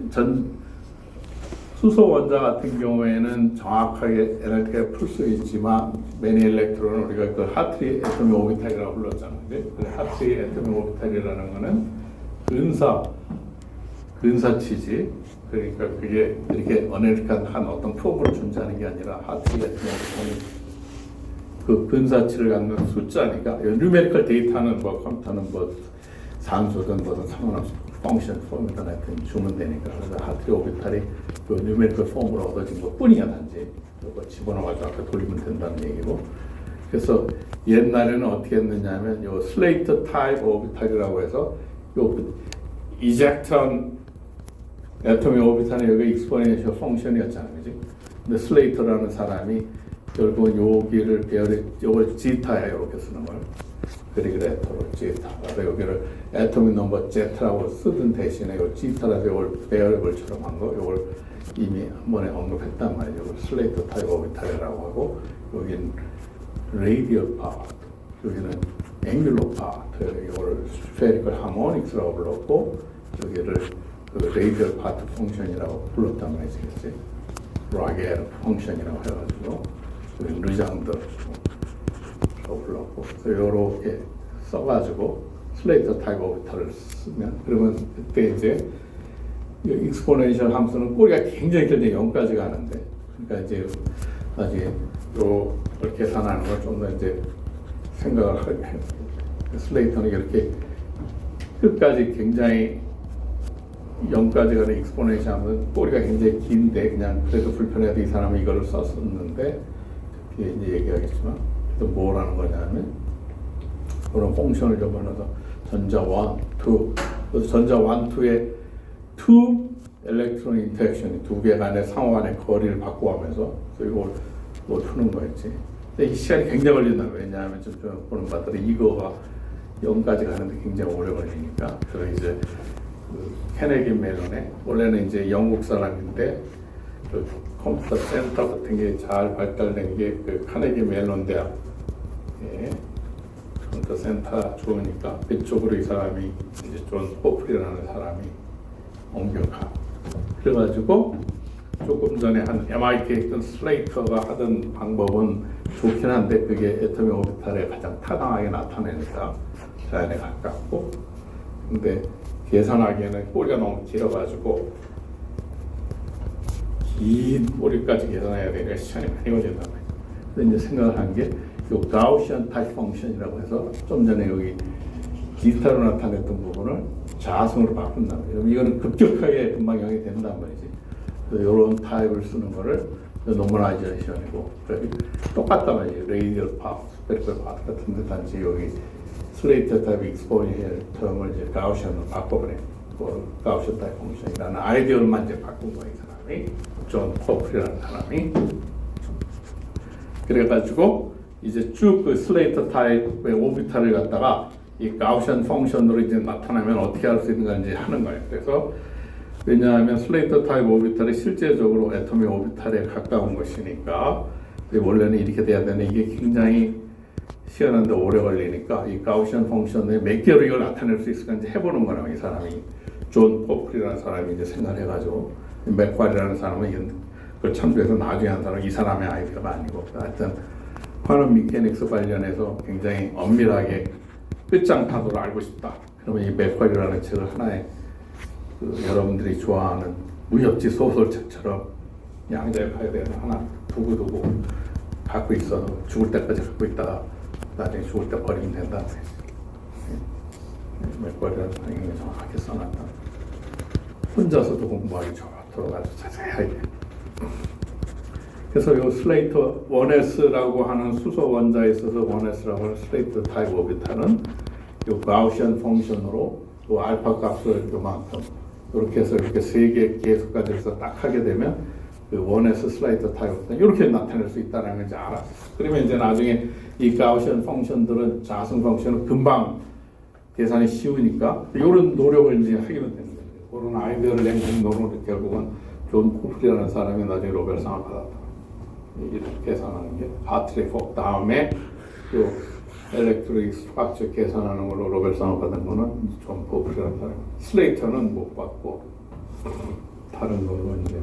수소 원자 같은 경우에는 정확하게 에너지를 풀 수 있지만 매니 일렉트론은 우리가 그 하트리 애토믹 오비탈이라고 불렀잖아요. 그 하트리 애토믹 오비탈이라는 거는 근사치지. 그러니까 그게 이렇게 어네리칸한 어떤 폼으로 존재하는 게 아니라 하트리 애토믹 오비탈이 그 근사치를 갖는 숫자니까 뉴메리컬 데이터는 뭐 컴퓨터는 뭐 산소든 뭐든 상관없이 펑션 폼이든 하여튼 주면 되니까 그래서 하트리 오비탈이 그 뉴메리컬 폼으로 얻어진 것 뿐이야 단지 이거 집어넣어가지고 앞에 돌리면 된다는 얘기고 그래서 옛날에는 어떻게 했느냐 하면 요 슬레이터 타입 오비탈이라고 해서 요 이젝턴 애토믹 오비탈은 여기 익스포넨셜 펑션이었잖아요. 그지? 근데 슬레이터라는 사람이 결국은 여기를 배열해 요걸 지타야 이렇게 쓰는 거예요. 그리그레터로 지타. 그래서 여기를 애토믹 넘버 제트라고 쓰던 대신에 요 지타라서 요걸 배열별처럼 한 거, 요걸 이미 한 번에 언급했단 말이에요. 요걸 슬레이터 타입 오비탈이라고 하고, 여기는 레이디얼 파트, 여기는 앵귤러 파트, 요걸 스페리컬 하모닉스라고 불렀고, 여기를 그 레이디얼 파트 펑션이라고 불렀단 말이지. 라겔 펑션이라고 해가지고, 여기는 르장드. 불렀고 그래서 이렇게 써가지고 슬레이터 타입 오비탈을 쓰면 그러면 그때 이제 익스포넨셜 함수는 꼬리가 굉장히 길게 0까지 가는데 그러니까 이제 나중에 이렇게 계산하는 걸 좀 더 이제 생각을 하게 해요. 슬레이터는 이렇게 끝까지 굉장히 0까지 가는 익스포넨셜 함수는 꼬리가 굉장히 긴데 그냥 그래도 불편해도 이 사람은 이거를 썼었는데 뒤에 이제 얘기하겠지만 또 뭐라는 거냐면 그런 펑션을 적어놔서 전자 1, 2 그래서 전자 1, 2의 2 엘렉트론 인터랙션이 두 개 간의 상호 간의 거리를 바꿔가면서 이걸 뭐 푸는 거였지. 근데 이 시간이 굉장히 걸린다. 왜냐하면 좀 보는 바들이 이거가 0까지 가는데 굉장히 오래 걸리니까. 그래서 이제 그 케네디 멜론에 원래는 이제 영국 사람인데 그 컴퓨터 센터 같은 게 잘 발달된 게 그 카네기 멜론 대학 컴퓨터 센터 좋으니까 그쪽으로 이 사람이 이제 존 호플이라는 사람이 옮겨가. 그래가지고 조금 전에 한 MIT 했던 슬레이터가 하던 방법은 좋긴 한데 그게 애토믹 오비탈에 가장 타당하게 나타내니까 자연에 가깝고 근데 계산하기에는 꼬리가 너무 길어가지고 이 꼬리까지 계산해야 되니까 시간이 많이 걸린단 말이에요. 그래서 이제 생각을 한 게 요 가우시안 타입 펑션이라고 해서 좀 전에 여기 기타로 나타냈던 부분을 자성으로 바꾼단 말이에요. 이거는 급격하게 금방 영이 된단 말이지. 그래서 이런 타입을 쓰는 거를 노멀라이제이션이고 똑같단 말이에요. 레이디얼 파워, 스페리컬 파워 같은 데 단지 여기 슬레이트 타입 익스포니얼 텀을 이제 가우시안으로 바꿔버려요. 가우시안 타입 펑션이라는 아이디어를만 이제 바꾼 거예요. 이 사람이 존 코프리라는 사람이. 그래가지고 이제 쭉 그 슬레이터 타입의 오비탈을 갖다가 이 가우시안 펑션으로 이제 나타나면 어떻게 할 수 있는가 이제 하는 거예요. 그래서 왜냐하면 슬레이터 타입 오비탈이 실제적으로 애토믹 오비탈에 가까운 것이니까 원래는 이렇게 돼야 되는데 이게 굉장히 시간한데 오래 걸리니까 이 가우시안 펑션에 몇 개로 이걸 나타낼 수 있을까 이제 해보는 거라고 이 사람이 존 포플이라는 사람이 이제 생각해가지고 맥과리라는 사람은 그걸 참조해서 나중에 한 사람 이 사람의 아이디어가 아니고 하여튼 쿼넌 미케닉스 관련해서 굉장히 엄밀하게 끝장파도를 알고 싶다. 그러면 이 맥과리라는 책을 하나의 여러분들이 좋아하는 무협지 소설책처럼 양자역학에 대해서 하나 두고두고 갖고 있어도 죽을 때까지 갖고 있다가 나중에 죽을 때 버리면 된다. 맥과리라는 사람이 정확하게 써놨다. 혼자서도 공부하기 좋도록 아주 자세하게. 그래서 이 슬레이터 1s라고 하는 수소 원자에 있어서 1s라고 하는 슬레이터 타입 오비탈은 이 가우시안 펑션으로 또 알파 값을 요만큼 이렇게 해서 이렇게 세 개 계수까지 해서 딱 하게 되면 그 1s 슬레이터 타입 이렇게 나타낼 수 있다는 걸 이제 알았어요. 그러면 이제 나중에 이 가우시안 펑션들은 자성 펑션은 금방 계산이 쉬우니까 이런 노력을 이제 하게 되는 거예요. 그런 아이디어를 낸 노력을 결국은 존 코프리라는 사람이 나중에 노벨상을 받았다. 이렇게 계산하는 게 하트리 폭 다음에 또 엘렉트릭 스트럭처 계산하는 걸로 노벨상을 받은 거는 존 코프리라는 사람. 슬레이터는 못 받고 다른 거로 이제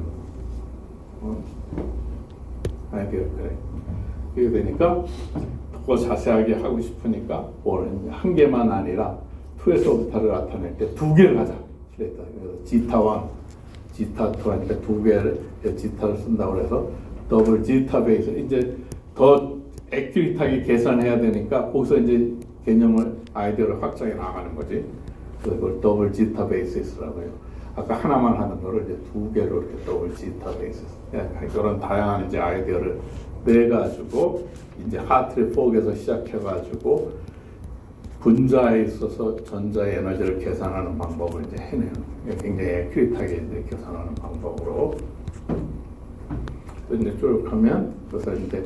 아이디어 그래. 이게 되니까 더 자세하게 하고 싶으니까 한 개만 아니라 2에서 오비탈을 나타낼 때 두 개를 하자. 슬레이터. 그래서 지타 1, 지타 2 하니까 두 개를 지타를 쓴다고 해서 더블 지타 베이스 이제 더 액큐리트하게 계산해야 되니까 거기서 이제 개념을 아이디어를 확장해 나가는 거지. 그래서 그걸 더블 지타 베이스라고 해요. 아까 하나만 하는 거를 이제 두 개로 이렇게 더블 지타 베이스. 그런 다양한 이제 아이디어를 내 가지고 이제 하트리 폭에서 시작해가지고 분자에 있어서 전자의 에너지를 계산하는 방법을 이제 해내는 굉장히 액큐리트하게 이제 계산하는 방법으로 이제 쭉 하면 그래서 이제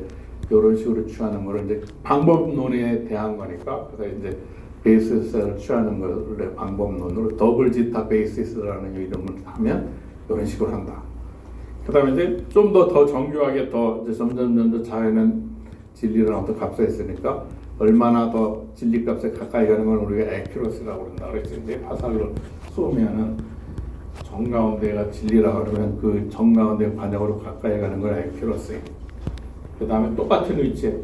이런 식으로 취하는 거를 이제 방법론에 대한 거니까 그래서 이제 베이시스를 취하는 거를 방법론으로 더블 지타 베이시스라는 이름을 하면 이런 식으로 한다. 그다음에 이제 좀 더 정교하게 더 이제 점점 자연은 진리라는 어떤 값에 있으니까 얼마나 더 진리 값에 가까이 가는 건 우리가 액큐러시라고 그런다 그랬지. 이제 화살로 쏘면은 정 가운데가 진리라고 그러면 그 정 가운데 반역으로 가까이 가는 건 액큐러시. 그 다음에 똑같은 위치에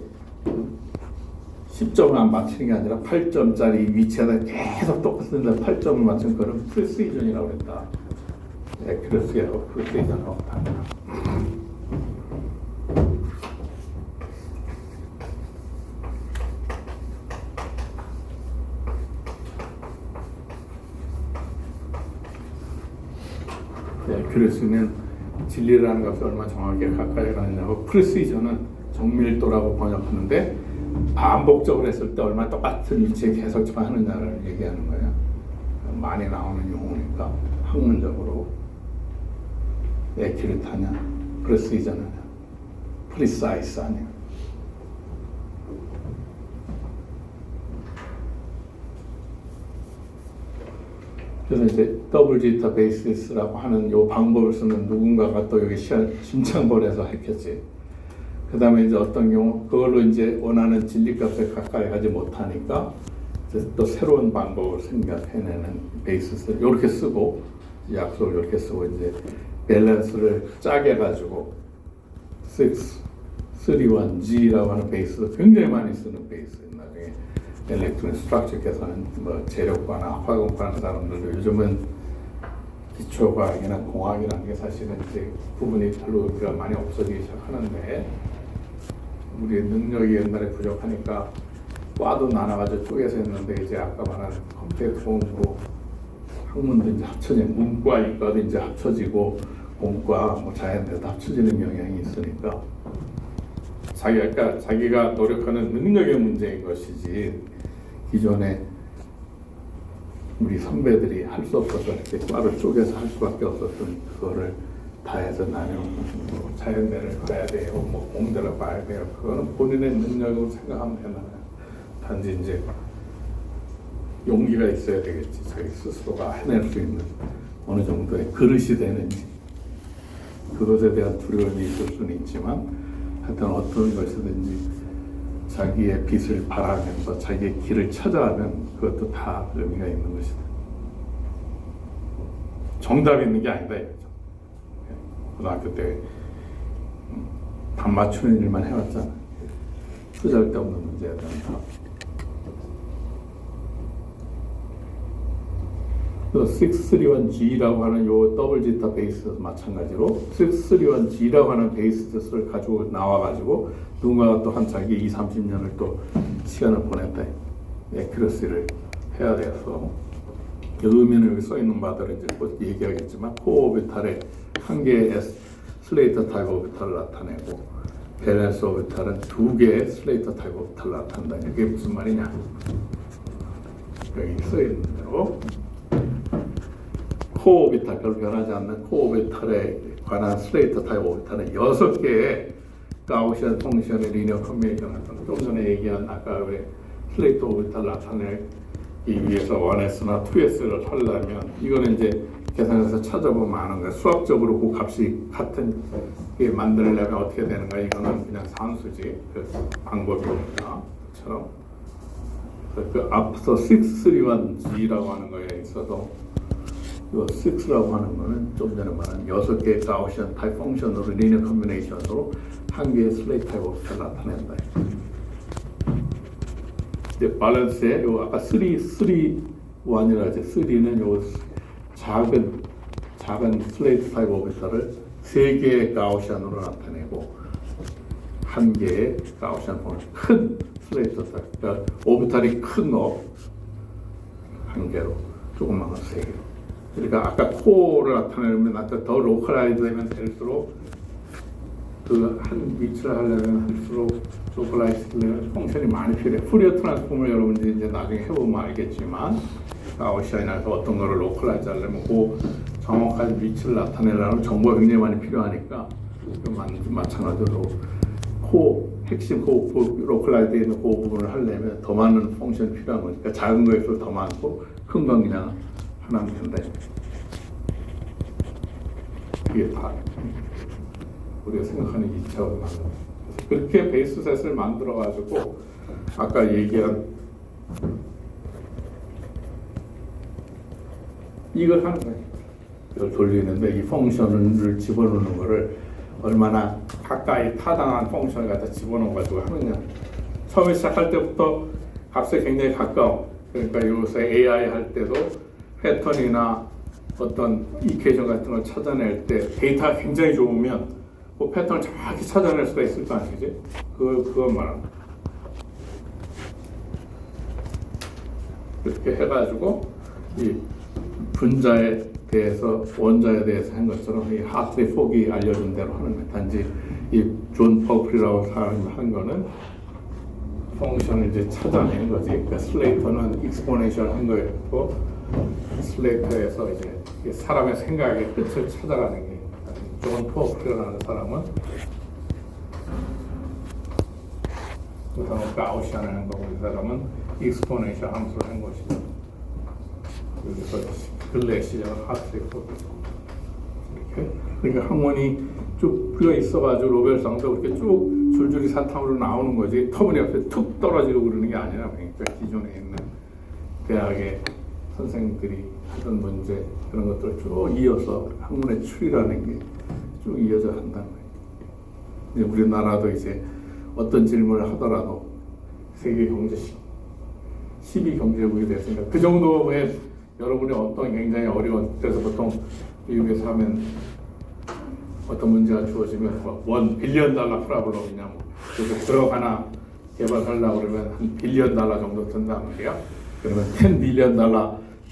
10점을 안 맞추는 게 아니라 8점짜리 위치에다 계속 똑같은데 8점을 맞춘 거는 프리시전이라고 그랬다. 액큐러시하고 프리시전하고 달라. 액큐러시는 진리라는 값이 얼마나 정확하게 가까이 가느냐고 프리시전은 정밀도라고 번역하는데 반복적으로 했을 때 얼마나 똑같은 위치에 계속 하느냐를 얘기하는 거예요. 많이 나오는 용어니까 학문적으로 액큐리트하냐 프리시전하냐 프리사이스 하냐. 그래서 이제 더블 지타 베이시스라고 하는 요 방법을 쓰는 누군가가 또 여기 심창벌에서 했겠지. 그 다음에 이제 어떤 경우 그걸로 이제 원하는 진리값에 가까이 가지 못하니까 이제 또 새로운 방법을 생각해내는 베이시스를 이렇게 쓰고 약속을 이렇게 쓰고 이제 밸런스를 짜게 가지고 631G라고 하는 베이스 굉장히 많이 쓰는 베이스. 나중에 엘렉트론 스트럭처 계산은 뭐 재력과나 화공과 하는 사람들도 요즘은 기초과학이나 공학이라는 게 사실은 이제 부분이 별로 우리가 많이 없어지기 시작하는데 우리의 능력이 옛날에 부족하니까 과도 나눠가지고 쪼개서 했는데 이제 아까 말한 컴퓨터 공부로 학문도 이제 합쳐진 문과 이과도 이제 합쳐지고 공과 뭐 자연대도 합쳐지는 영향이 있으니까 자기가 노력하는 능력의 문제인 것이지 기존에 우리 선배들이 할 수 없어서 이렇게 과를 쪼개서 할 수밖에 없었던 그거를 다 해서 나는 뭐 자연대를 가야 돼요, 뭐 공대를 가야 돼요. 그거는 본인의 능력으로 생각하면 되나요? 단지 이제 용기가 있어야 되겠지. 자기 스스로가 해낼 수 있는 어느 정도의 그릇이 되는지 그것에 대한 두려움이 있을 수는 있지만 하여튼 어떤 것이든지 자기의 빛을 발하면서 자기의 길을 찾아가면 그것도 다 의미가 있는 것이다. 정답이 있는 게 아니다 이거죠. 고등학교 때 답 맞추는 일만 해왔잖아. 쓰잘데없는 문제에 대한 답. 그 631G라고 하는 요 더블 지타 베이스도 마찬가지로 631G라고 하는 베이스를 가지고 나와가지고 누군가가 또 한 자기 20-30년을 또 시간을 보냈다. 에큐러시를 해야 돼서 의미는 여기 써 있는 바들은 이제 곧 얘기하겠지만 코어 오비탈의 한 개의 슬레이터 타입 오비탈을 나타내고 밸런스 오비탈은 두 개의 슬레이터 타입 오비탈을 나타낸다. 이게 무슨 말이냐? 여기 써 있는 대로 코어 오비탈, 별로 변하지 않는 코어 오비탈에 관한 슬레이터 타입 오비탈은 6개의 가우시안 펑션의 리니어 컨비네이션을 좀 전에 얘기한 아까 왜 슬레이터 오비탈 나타내기 위해서 1S나 2S를 하려면 이거는 이제 계산해서 찾아보면 아는 거야. 수학적으로 그 값이 같은 게 만들려면 어떻게 되는가? 이거는 그냥 산수지. 그 방법이니까. 그처럼 그 앞서 631G라고 하는 거에 있어서 이 6라고 하는 거는 좀 전에 말한 6개의 가우시안 타입 펑션으로 리니어 컨비네이션으로 한 개의 슬레이트 타입 오비탈을 나타낸다. 이제 밸런스에 요 아까 3-1이라 하죠. 3는 요 작은 슬레이트 타입 오비탈을 3개의 가우시안으로 나타내고 한 개의 가우시안 펑션 큰 슬레이트 타입, 그러니까 오비탈이 큰 거 한 개로 조그만 거 3개로. 그러니까 아까 코어를 나타내면 아까 더 로컬라이즈 되면 될수록 그 한 위치를 하려면 할수록 로컬라이즈 되면 펑션이 많이 필요해. 푸리어 트랜스폼을 여러분들이 이제 나중에 해보면 알겠지만 가우시안에서 어떤 거를 로컬라이즈 하려면 그 정확한 위치를 나타내려면 정보가 굉장히 많이 필요하니까 마찬가지로 핵심 로컬라이즈에 있는 그 부분을 하려면 더 많은 펑션이 필요한 거니까 작은 거에서 더 많고 큰 건 그냥 하나면 된다. 이게 다 우리가 생각하는 2차원 맞는. 그렇게 베이스셋을 만들어가지고 아까 얘기한 이걸 하는 거예요. 이걸 돌리는데 이 펑션을 집어넣는 거를 얼마나 가까이 타당한 펑션을 갖다 집어넣어가지고 하느냐. 처음에 시작할 때부터 값에 굉장히 가까워. 그러니까 요새 AI 할 때도 패턴이나 어떤 이퀘이션 같은 걸 찾아낼 때 데이터가 굉장히 좋으면 그 패턴을 정확히 찾아낼 수가 있을 거 아니지? 그건 말합니다. 그렇게 해가지고 이 분자에 대해서 원자에 대해서 한 것처럼 이 하트리 폭이 알려준 대로 하는 거예요. 단지 이 존 퍼플이라고 사람이 한 거는 펑션을 이제 찾아내는 거지. 그러니까 슬레이터는 익스포넨셜 한 거였고 슬레이터에서 이제 사람의 생각의 끝을 찾아가는 게 존 퍼플이라는 사람은 그 사람은 가우시안을 한 거고 이 사람은 익스포넨셜 함수를 한 것이죠. 그래서 근래 시작은 하트리 폭 이렇게. 그러니까 항원이 쭉 풀려 있어가지고 로벨상도 그렇게 쭉 줄줄이 사탕으로 나오는 거지 터무니없이 툭 떨어지고 그러는 게 아니라 그러니까 기존에 있는 대학의 선생님들이 하던 문제 그런 것들을 쭉 이어서 학문의 추리라는 게 쭉 이어져 한다는 거예요. 우리나라도 이제 어떤 질문을 하더라도 세계 경제 12경제국이 됐으니까 그 정도의 여러분이 어떤 굉장히 어려운, 그래서 보통 미국에서 하면 어떤 문제가 주어지면 $1 빌리언 프로블럼이냐, 뭐 그래서 그거 하나 개발하려고 그러면 한 $1 빌리언 정도 든단 말이야. 그러면 $10 빌리언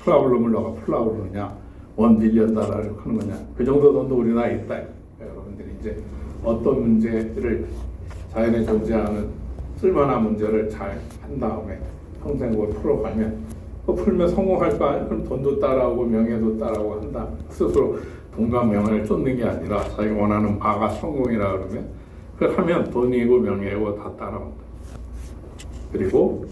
프로블럼을 너가 풀라고 그러느냐, $1 빌리언 하는 거냐, 그 정도 돈도 우리나라에 있다. 여러분들이 이제 어떤 문제를, 자연에 존재하는 쓸만한 문제를 잘 한 다음에 평생 그걸 풀어가면, 그 풀면 성공할 거 아니야? 그럼 돈도 따라오고 명예도 따라오고 한다. 스스로 돈과 명예를 쫓는 게 아니라 자기가 원하는 바가 성공이라 그러면 그걸 하면 돈이고 명예고 다 따라온다. 그리고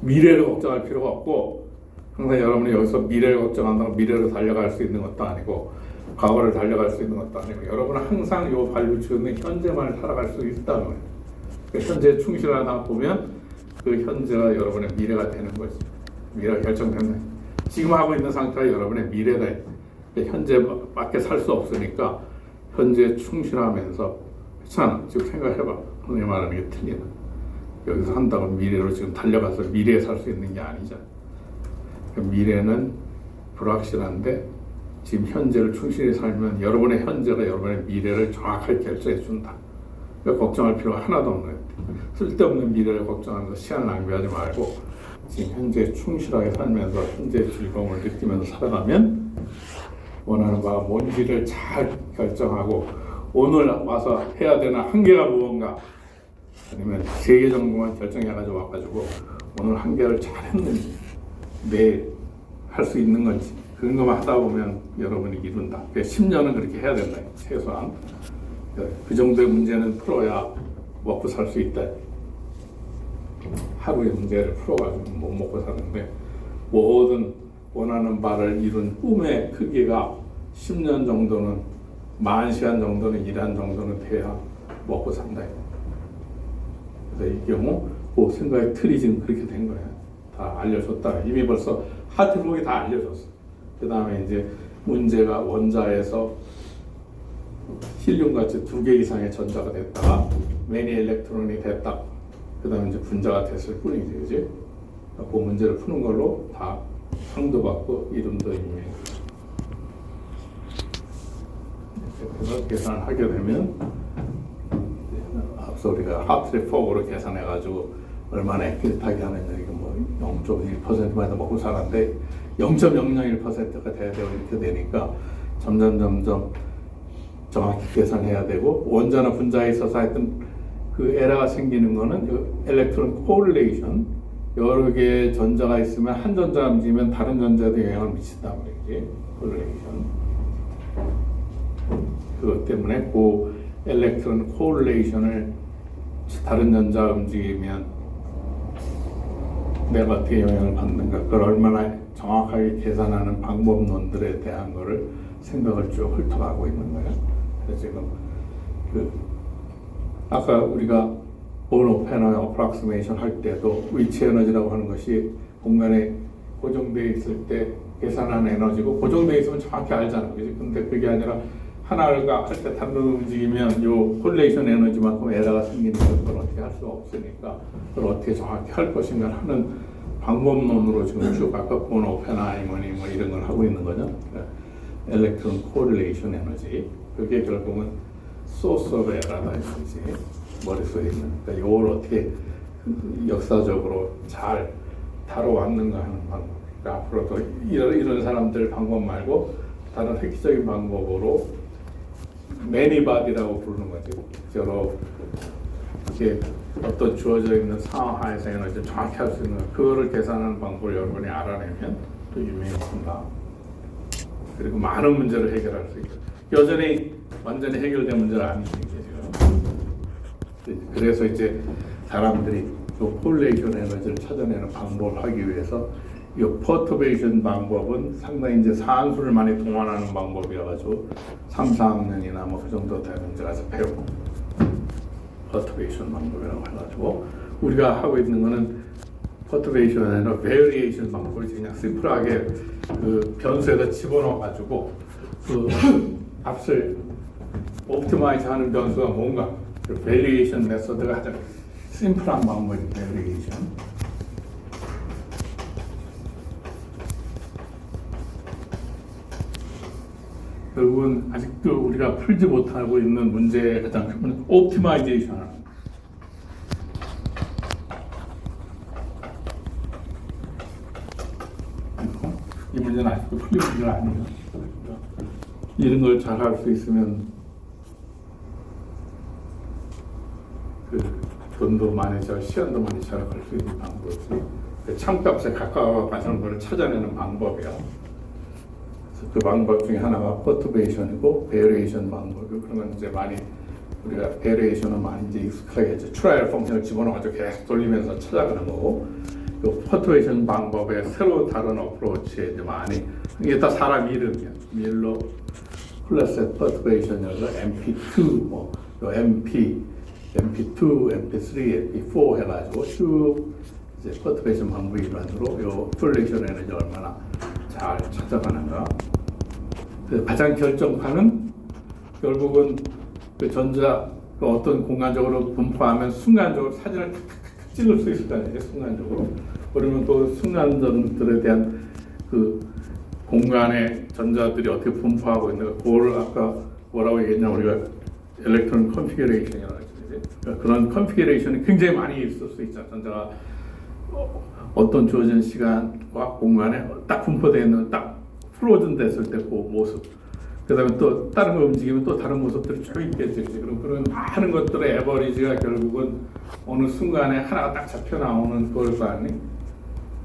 미래를 걱정할 필요가 없고, 항상 여러분이 여기서 미래를 걱정한다고 미래로 달려갈 수 있는 것도 아니고 과거를 달려갈 수 있는 것도 아니고, 여러분은 항상 요 발붙이는 현재만 살아갈 수 있다는 거예요. 현재에 충실하다 보면 그 현재가 여러분의 미래가 되는 거죠. 미래가 결정된다. 지금 하고 있는 상태가 여러분의 미래다. 현재밖에 살 수 없으니까 현재에 충실하면서, 그렇잖아. 지금 생각해봐. 오늘 말하는 게 틀리나. 여기서 한다고 미래로 지금 달려가서 미래에 살 수 있는 게 아니잖아. 미래는 불확실한데 지금 현재를 충실히 살면 여러분의 현재가 여러분의 미래를 정확하게 결정해 준다. 그러니까 걱정할 필요가 하나도 없는 거예요. 쓸데없는 미래를 걱정하면서 시간 낭비하지 말고 지금 현재에 충실하게 살면서 현재의 즐거움을 느끼면서 살아가면 원하는 바가 뭔지를 잘 결정하고, 오늘 와서 해야 되는 한계가 무언가, 아니면 3개 정도만 결정해가지고 와가지고 오늘 한계를 잘 했는지, 매일 할 수 있는 건지, 그런 것만 하다 보면 여러분이 이룬다. 10년은 그렇게 해야 된다. 최소한 그 정도의 문제는 풀어야 먹고 살 수 있다. 하루의 문제를 풀어가지고 못 먹고 사는데, 모든 원하는 바를 이룬 꿈의 크기가 10년 정도는, 40시간 정도는 일한 정도는 돼야 먹고 산다. 그래서 이 경우 그 생각의 틀이 지금 그렇게 된 거야. 다 알려줬다. 이미 벌써 하트록이 다 알려줬어. 그 다음에 이제 문제가 원자에서 힐륨같이 2개 이상의 전자가 됐다가 매니 일렉트론이 됐다. 그 다음에 이제 분자가 됐을 뿐이지, 그지? 그 문제를 푸는 걸로 다 상도 받고 이름도 임해. 그래서 계산을 하게 되면, 앞서 우리가 하트리 폭으로 계산해가지고 얼마나 액티비하게 하느냐, 이거 뭐 0.1%만 해도 먹고 사는데 0.001%가 돼야 되고 이렇게 되니까 점점 정확히 계산해야 되고, 원자나 분자에 있어서 하여튼 그 에러가 생기는 거는 엘렉트론 코릴레이션, 여러 개의 전자가 있으면 한 전자가 움직이면 다른 전자에도 영향을 미친단 말이지. 코릴레이션. 그것 때문에 그 엘렉트론 코릴레이션을 다른 전자가 움직이면 내가 어떻게 영향을 받는가, 그걸 얼마나 정확하게 계산하는 방법론들에 대한 거를 생각을 쭉 훑어가고 있는 거예요. 그래서 지금 아까 우리가 본 오펜하의 어프락시메이션 할 때도 위치 에너지라고 하는 것이 공간에 고정되어 있을 때 계산하는 에너지고, 고정되어 있으면 정확히 알잖아. 그지? 근데 그게 아니라 하나가 할 때 다른 움직이면 요 콜레이션 에너지만큼 에러가 생기니까 그걸 어떻게 할 수가 없으니까 그걸 어떻게 정확히 할 것인가 하는 방법론으로 지금 쭉 아까 본 오펜하이머니 뭐 이런 걸 하고 있는 거죠. 엘렉트론 코릴레이션 에너지. 그게 결국은 소스 오브 에러다 이거지. 머릿속에 있는. 그러니까 이걸 어떻게 역사적으로 잘 다뤄왔는가 하는 방법. 그러니까 앞으로도 이런 사람들 방법 말고 다른 획기적인 방법으로 매니바디라고 부르는 거지. 여러 이렇게 어떤 주어져 있는 상황 하에서 에너지를 정확히 할 수 있는 그거를 계산하는 방법을 여러분이 알아내면 또 유명해진다. 그리고 많은 문제를 해결할 수 있다. 여전히 완전히 해결된 문제는 아니지 지금. 그래서 이제 사람들이 이 콜레이션 에너지를 찾아내는 방법을 하기 위해서 이 퍼터베이션 방법은 상당히 이제 산수를 많이 동원하는 방법이어가지고 3, 4학년이나 뭐 그 정도 되는 데 가서 배우고, 퍼터베이션 방법이라고 해가지고 우리가 하고 있는 거는 퍼터베이션이 아니라 베리에이션 방법을 그냥 심플하게 그 변수에다 집어넣어가지고 그 값을 옵티마이즈 하는 변수가 뭔가, 그 베리에이션 메소드가 가장 심플한 방법이 베리에이션. 결국은 아직도 우리가 풀지 못하고 있는 문제의 가장 큰 문제, 옵티마이제이션. 이 문제는 아직도 풀린 문제가 아니에요. 이런 걸 잘 할 수 있으면 그 돈도 많이 시간도 많이 절약할 수 있는 방법이 그 참값에 가까워가는 걸 찾아내는 방법이야. 그래서 그 방법 중에 하나가 퍼투베이션이고 베리에이션 방법이고, 그러면 이제 많이 우리가 베리에이션은 많이 이제 익숙하겠죠. 트라이얼 펑션을 집어넣어가지고 계속 돌리면서 찾아가는 거고, 그 퍼투베이션 방법의 새로 다른 어프로치에 이제 많이, 이게 다 사람 이름이야. 밀러 플러스 퍼투베이션이라서 MP2 뭐 요 MP, MP2, MP3, MP4 해가지고 쭉 이제 퍼투베이션 방법 일환으로 요 폴레이션 에너지 얼마나 잘 찾아가는가. 가장 결정판은 결국은 그 전자 그 어떤 공간적으로 분포하면 순간적으로 사진을 탁탁탁 찍을 수 있을 거 아니에요. 순간적으로. 그러면 그 순간들에 대한 그 공간의 전자들이 어떻게 분포하고 있는가, 그걸 아까 뭐라고 얘기했냐, 우리가 일렉트론 컨피규레이션이라고 했죠. 그러니까 그런 컨피규레이션이 굉장히 많이 있을 수 있죠. 전자가 어떤 주어진 시간과 공간에 딱 분포되어 있는, 딱 프로즌 됐을 때 그 모습, 그 다음에 또 다른 거 움직이면 또 다른 모습들이 쭉 있겠죠. 그럼 그런 많은 것들의 에버리지가 결국은 어느 순간에 하나가 딱 잡혀 나오는 그걸 거 아니?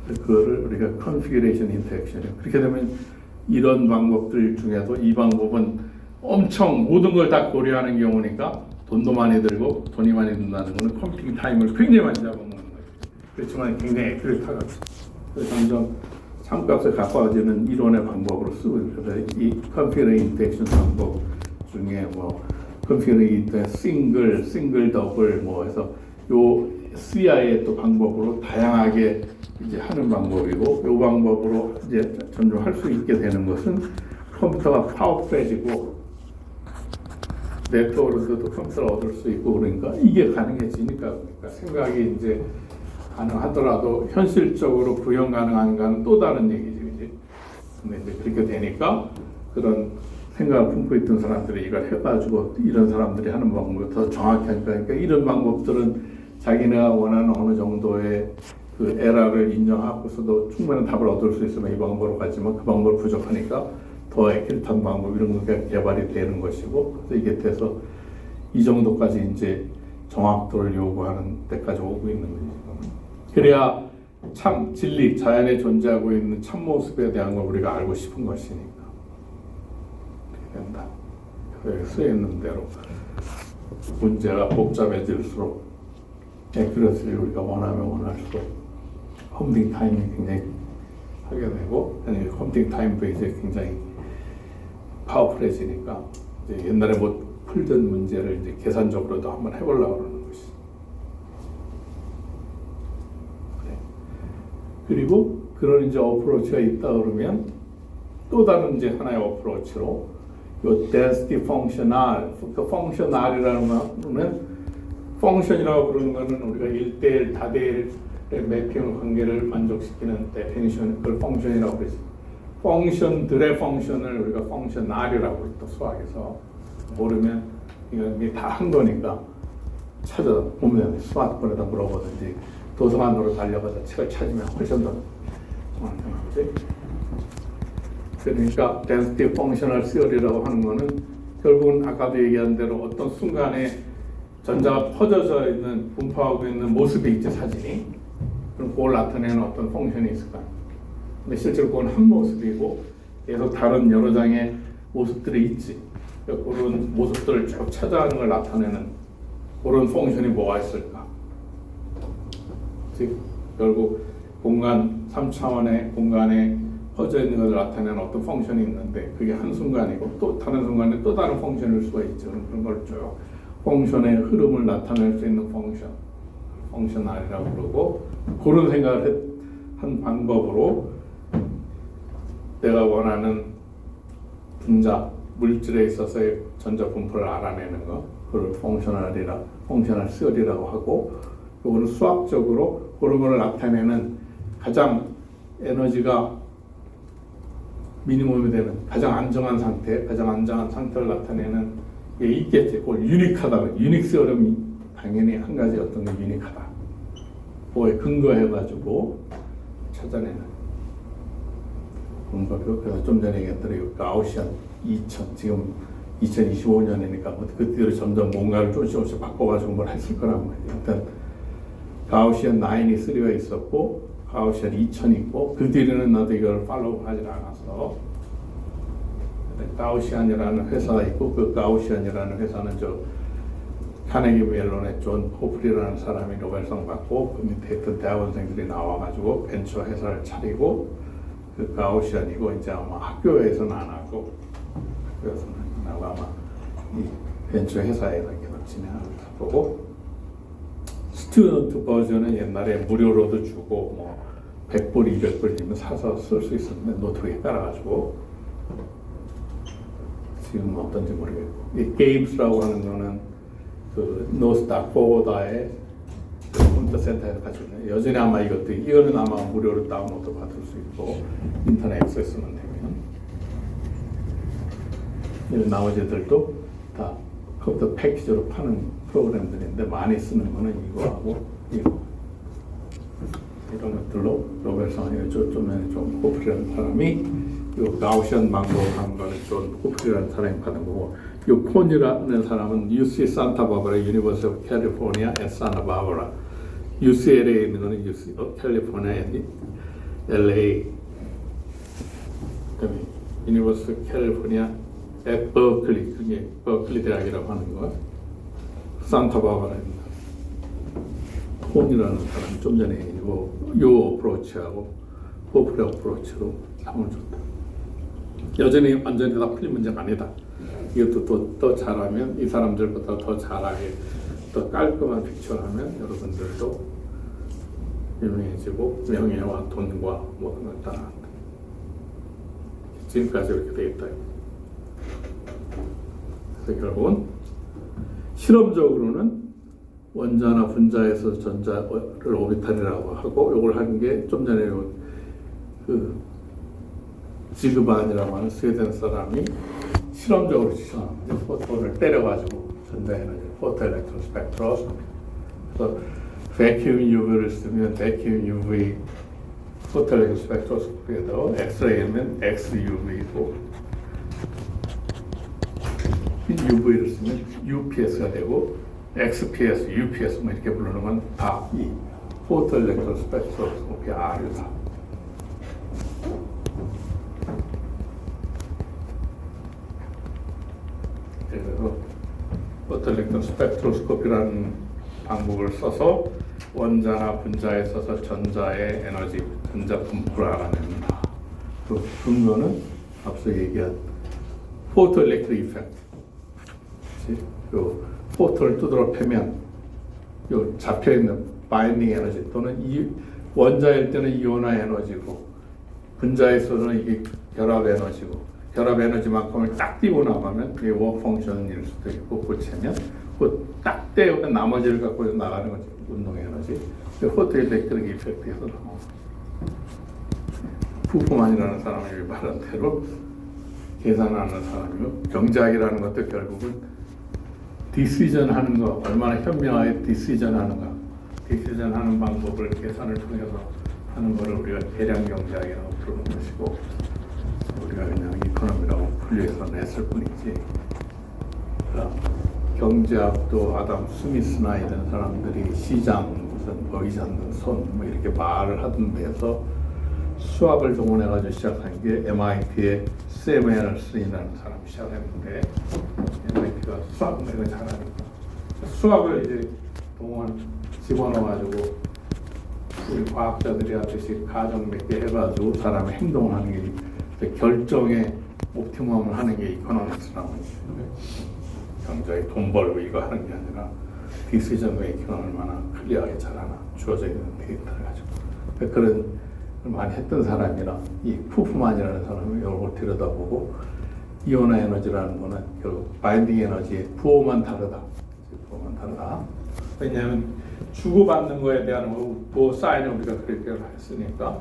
그거를 우리가 컨피규레이션 인터랙션이에요. 그렇게 되면 이런 방법들 중에도 이 방법은 엄청 모든 걸 다 고려하는 경우니까 돈도 많이 들고 돈이 많이 든다는 것은 컴퓨팅 타임을 굉장히 많이 잡아먹는 거예요. 그렇지만 굉장히 액큐레이트하거든요. 그래서 점점 참값에 가까워지는 이론의 방법으로 쓰고 있어요. 이 컨피규레이션 인터랙션 방법 중에 뭐 컨피규레이션 싱글, 더블 뭐 해서 요 CI의 또 방법으로 다양하게 이제 하는 방법이고, 이 방법으로 이제 점점 할 수 있게 되는 것은 컴퓨터가 파워풀해지고 네트워크로도 컴퓨터를 얻을 수 있고, 그러니까 이게 가능해지니까, 그러니까 생각이 이제 가능하더라도 현실적으로 구현 가능한가는 또 다른 얘기지, 그지? 근데 이제 그렇게 되니까 그런 생각을 품고 있던 사람들이 이걸 해가지고 이런 사람들이 하는 방법이 더 정확히 하니까, 그러니까 이런 방법들은 자기네가 원하는 어느 정도의 그 에러를 인정하고서도 충분한 답을 얻을 수 있으면 이 방법으로 가지만, 그 방법이 부족하니까 더 액큐레이트한 방법 이런 게 개발이 되는 것이고, 그래서 이게 돼서 이 정도까지 이제 정확도를 요구하는 데까지 오고 있는 거죠. 그래야 참 진리, 자연에 존재하고 있는 참 모습에 대한 걸 우리가 알고 싶은 것이니까 그렇게 된다. 여기 쓰여 있는 대로 문제가 복잡해질수록 액큐레이트를 우리가 원하면 원할수록 컴퓨팅 타임이 굉장히 하게 되고, 컴퓨팅 타임도 이제 굉장히 파워풀해지니까 이제 옛날에 못 풀던 문제를 이제 계산적으로도 한번 해보려고 그러는 것이. 그래. 그리고 그런 이제 어프로치가 있다 그러면 또 다른 이제 하나의 어프로치로 요 density functional, 그 functional이라는 거는 펑션이라고 부르는 거는 우리가 1대1, 다대일의 매핑 관계를 만족시키는 데피니션, 그걸 펑션이라고 그러지. 펑션들의 펑션을 우리가 펑셔널이라고 또 수학에서 모르면 이게 다 한 거니까 찾아보면 스마트폰에다 물어보든지 도서관으로 달려가서 책을 찾으면 훨씬 더 정확한 거지. 그러니까 density functional theory라고 하는 거는 결국은 아까도 얘기한 대로 어떤 순간에 전자가 퍼져져 있는, 분포하고 있는 모습이 있지, 사진이. 그럼 그걸 나타내는 어떤 펑션이 있을 거야. 근데 실제로 그건 한 모습이고 계속 다른 여러 장의 모습들이 있지. 그러니까 그런 모습들을 쭉 찾아가는 걸 나타내는 그런 펑션이 뭐가 있을까? 즉 결국 공간 3차원의 공간에 퍼져 있는 것을 나타내는 어떤 펑션이 있는데, 그게 한순간이고 또 다른 순간에 또 다른 펑션일 수가 있죠. 그런 걸 쭉 펑션의 흐름을 나타낼 수 있는 펑셔널이라고 그러고, 그런 생각을 한 방법으로 내가 원하는 분자, 물질에 있어서의 전자 분포를 알아내는 거, 그걸 펑셔널 시어리라고 하고, 이거는 수학적으로 그런 걸 나타내는 가장 에너지가 미니멈이 되는 가장 안정한 상태를 나타내는 게 있겠지. 그걸 유닉하다. 유닉 서름이 당연히 한 가지 어떤 게 유닉하다. 그거에 근거해가지고 찾아내는 방법이고, 그래서 좀 전에 얘기했던 이 가우시안 2000, 지금 2025년이니까 그때로 점점 뭔가를 조금씩 바꿔가지고 뭘 했을 거란 말이에요. 일단 가우시안 9이 3가 있었고 가우시안 2000이 있고, 그 뒤로는 나도 이걸 팔로우하지 않아서 가우시안이라는 회사가 있고, 그 가우시안이라는 회사는 저 카네기 멜론의 존 포플이라는 사람이 노벨상 받고 그 밑에 있던 대학원생들이 나와가지고 벤처 회사를 차리고, 그 가우시안이고 이제 아마 학교에서는 안 하고 학교에서는 안 하고 아마 이 벤처 회사에서 계속 진행하는 거고, 스튜던트 버전은 옛날에 무료로도 주고 뭐 100불, 200불이면 사서 쓸 수 있었는데 노트북에 깔아가지고 지금 어떤지 모르겠고, 이 게임스라고 하는 거는 그 노스다코다의 컴퓨터 센터에서 같이 있는, 여전히 아마 이거는 아마 무료로 다운로드 받을 수 있고 인터넷 액세스만 되면, 나머지들도 다 컴퓨터 패키지로 파는 프로그램들인데 많이 쓰는 거는 이거하고 이거, 이런 것들로 노벨상에 좀 호프리라는 사람이 요 가우시안 방법한 거는 존 호프리라는 사람이 받은 거고, 요 콘이라는 사람은 UC 산타바바라 유니버시티 오브 캘리포니아 앳 산타바바라, UCLA에 있는 거는 UC 캘리포니아 LA, 그다음에 유니버시티 오브 캘리포니아 앳 버클리, 그게 버클리 대학이라고 하는 거, 산타바바라입니다. 콘이라는 사람이 좀 전에 요 어프로치하고 호프리 어프로치로 하면 좋다. 여전히 완전히 다 풀린 문제가 아니다. 이것도 더 잘하면, 이 사람들보다 더 잘하게 더 깔끔한 픽처를 하면 여러분들도 유명해지고 명예와 돈과 모든 걸 따라한다. 지금까지 이렇게 돼 있다. 그래서 결국은 실험적으로는 원자나 분자에서 전자를 오비탈이라고 하고, 이걸 하는 게 좀 전에 그 지그반이라고 하는 스웨덴 사람이 실험적으로 시험합니다. 포톤을 때려가지고 전자에너지, 포토 일렉트론 스펙트로스코피. 그래서 vacuum UV를 쓰면 vacuum UV 포토 일렉트론 스펙트로스코피에다가 엑스레이면 XUV고, UV를 쓰면 UPS가 되고, XPS, UPS 뭐 이렇게 부르는 건 다 이 포토 일렉트론 스펙트로스코피 R이다. 그래서 포토 일렉트론 스펙트로스코피라는 방법을 써서 원자나 분자에 있어서 전자의 에너지, 전자 분포를 알아냅니다. 그 근거는 앞서 얘기한 포토 일렉트릭 이펙트. 요 포토를 두드러 패면 요 잡혀 있는 바인딩 에너지, 또는 이 원자일 때는 이온화 에너지고 분자에서는 이게 결합 에너지고, 결합 에너지만큼을 딱 띄고 나가면 그게 워크 펑션일 수도 있고, 고치면 그 딱 떼우면 나머지를 갖고 나가는 거지, 운동 에너지. 포토 일렉트릭 이펙트에서 나옵니다. 푸프만이라는 사람이 말한 대로 계산하는 사람이고, 경제학이라는 것도 결국은 디시전 하는 거, 얼마나 현명하게 디시전 하는가, 디시전 하는 방법을 계산을 통해서 하는 것을 우리가 계량 경제학이라고 부르는 것이고, 우리가 그냥 이코노미라고 분류해서 냈을 뿐이지. 경제학도 아담 스미스나 이런 사람들이 시장, 무슨 보이지 않는 손, 뭐 이렇게 말을 하던 데서 수학을 동원해가지고 시작한 게 MIT의 샘 애널슨이라는 사람이 시작했는데, MIT가 수학 이거 잘하니까 수학을 이제 동원 집어넣어가지고 우리 과학자들이 하듯이 가정 몇 개 해가지고 사람의 행동을 하는 게, 결정의 옵티멈을 하는 게 이코노믹스라고 있어요. 경제에 돈 벌고 이거 하는 게 아니라 디시전 메이킹을 얼마나 클리어하게 잘하나, 주어져 있는 데이터를 가지고. 그런 많이 했던 사람이라 이 푸프만이라는 사람이 이걸 들여다보고, 이온화 에너지라는 거는 결국 바인딩 에너지의 부호만 다르다. 부호만 다르다. 왜냐하면 주고받는 거에 대한 부호 사인을 우리가 그렇게 했으니까.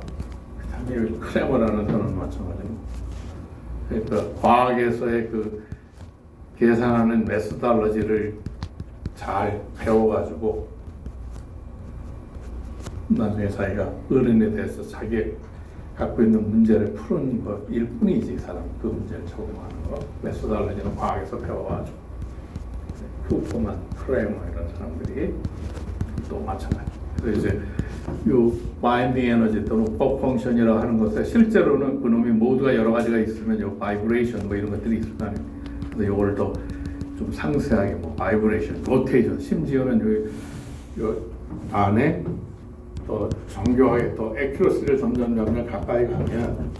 그 다음에 크레머라는 사람은 마찬가지고 그러니까 과학에서의 그 계산하는 메소달러지를 잘 배워가지고 나중에 자기가 어른이 돼서 자기 갖고 있는 문제를 푸는 것일 뿐이지, 이 사람 그 문제를 적용하는 거. 메소달러지는 과학에서 배워가지고 후프만, 프레머 이런 사람들이 또 마찬가지. 그래서 이제 요 바인딩 에너지 또는 법 펑션이라고 하는 것에 실제로는 그놈이 모두가 여러 가지가 있으면 요 바이브레이션 뭐 이런 것들이 있을 거 아니에요. 그래서 요걸 더 좀 상세하게 뭐 바이브레이션, 로테이션, 심지어는 요 안에 더 정교하게 더 액큐러시를 점점 가까이 가면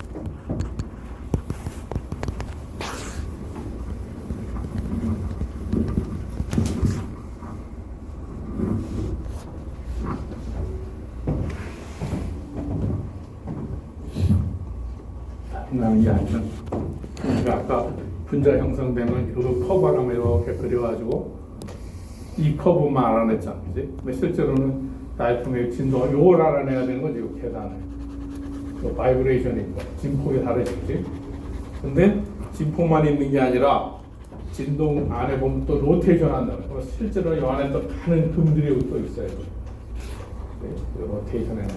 다른 게 아니라 아까 분자 형성되면 이 커브 하나만 이렇게 그려가지고 이 커브만 알아냈잖아, 그지? 근데 실제로는 다이나믹 진동 요걸 알아내야 되는 거지, 요 계단을. 그 바이브레이션이 진폭이 다르지. 근데 진폭만 있는 게 아니라 진동 안에 보면 또 로테이션 한다는 거. 실제로 이 안에 또 가는 금들이 또 있어요. 네, 로테이션 에너지.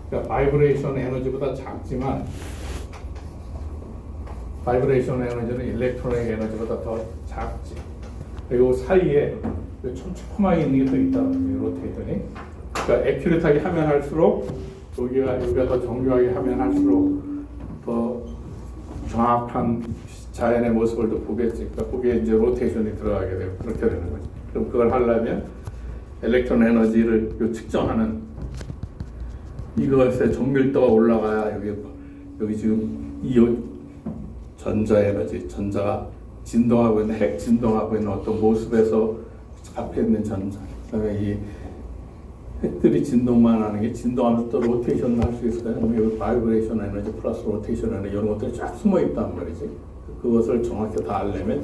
그러니까 바이브레이션 에너지보다 작지만 바이브레이션 에너지는 일렉트로닉 에너지보다 더 작지. 그리고 사이에 촘촘하게 있는 게 또 있다는 거예요, 로테이션이. 그러니까 애큐레이트하게 하면 할수록 여기가 더 정교하게 하면 할수록 더 정확한 자연의 모습을 더 보겠지. 그러니까 거기에 이제 로테이션이 들어가게 되고 그렇게 되는 거지. 그럼 그걸 하려면 일렉트론 에너지를 측정하는 이것의 정밀도가 올라가야 여기 지금 이 전자 에너지, 전자가 진동하고 있는 핵 진동하고 있는 어떤 모습에서 앞에 있는 전자, 그다음에 이 핵들이 진동만 하는 게 진동하면서 또 로테이션을 할 수 있어요. 여기 바이브레이션 에너지 플러스 로테이션 에너지 이런 것들이 쫙 숨어 있단 말이지. 그것을 정확히 다 알려면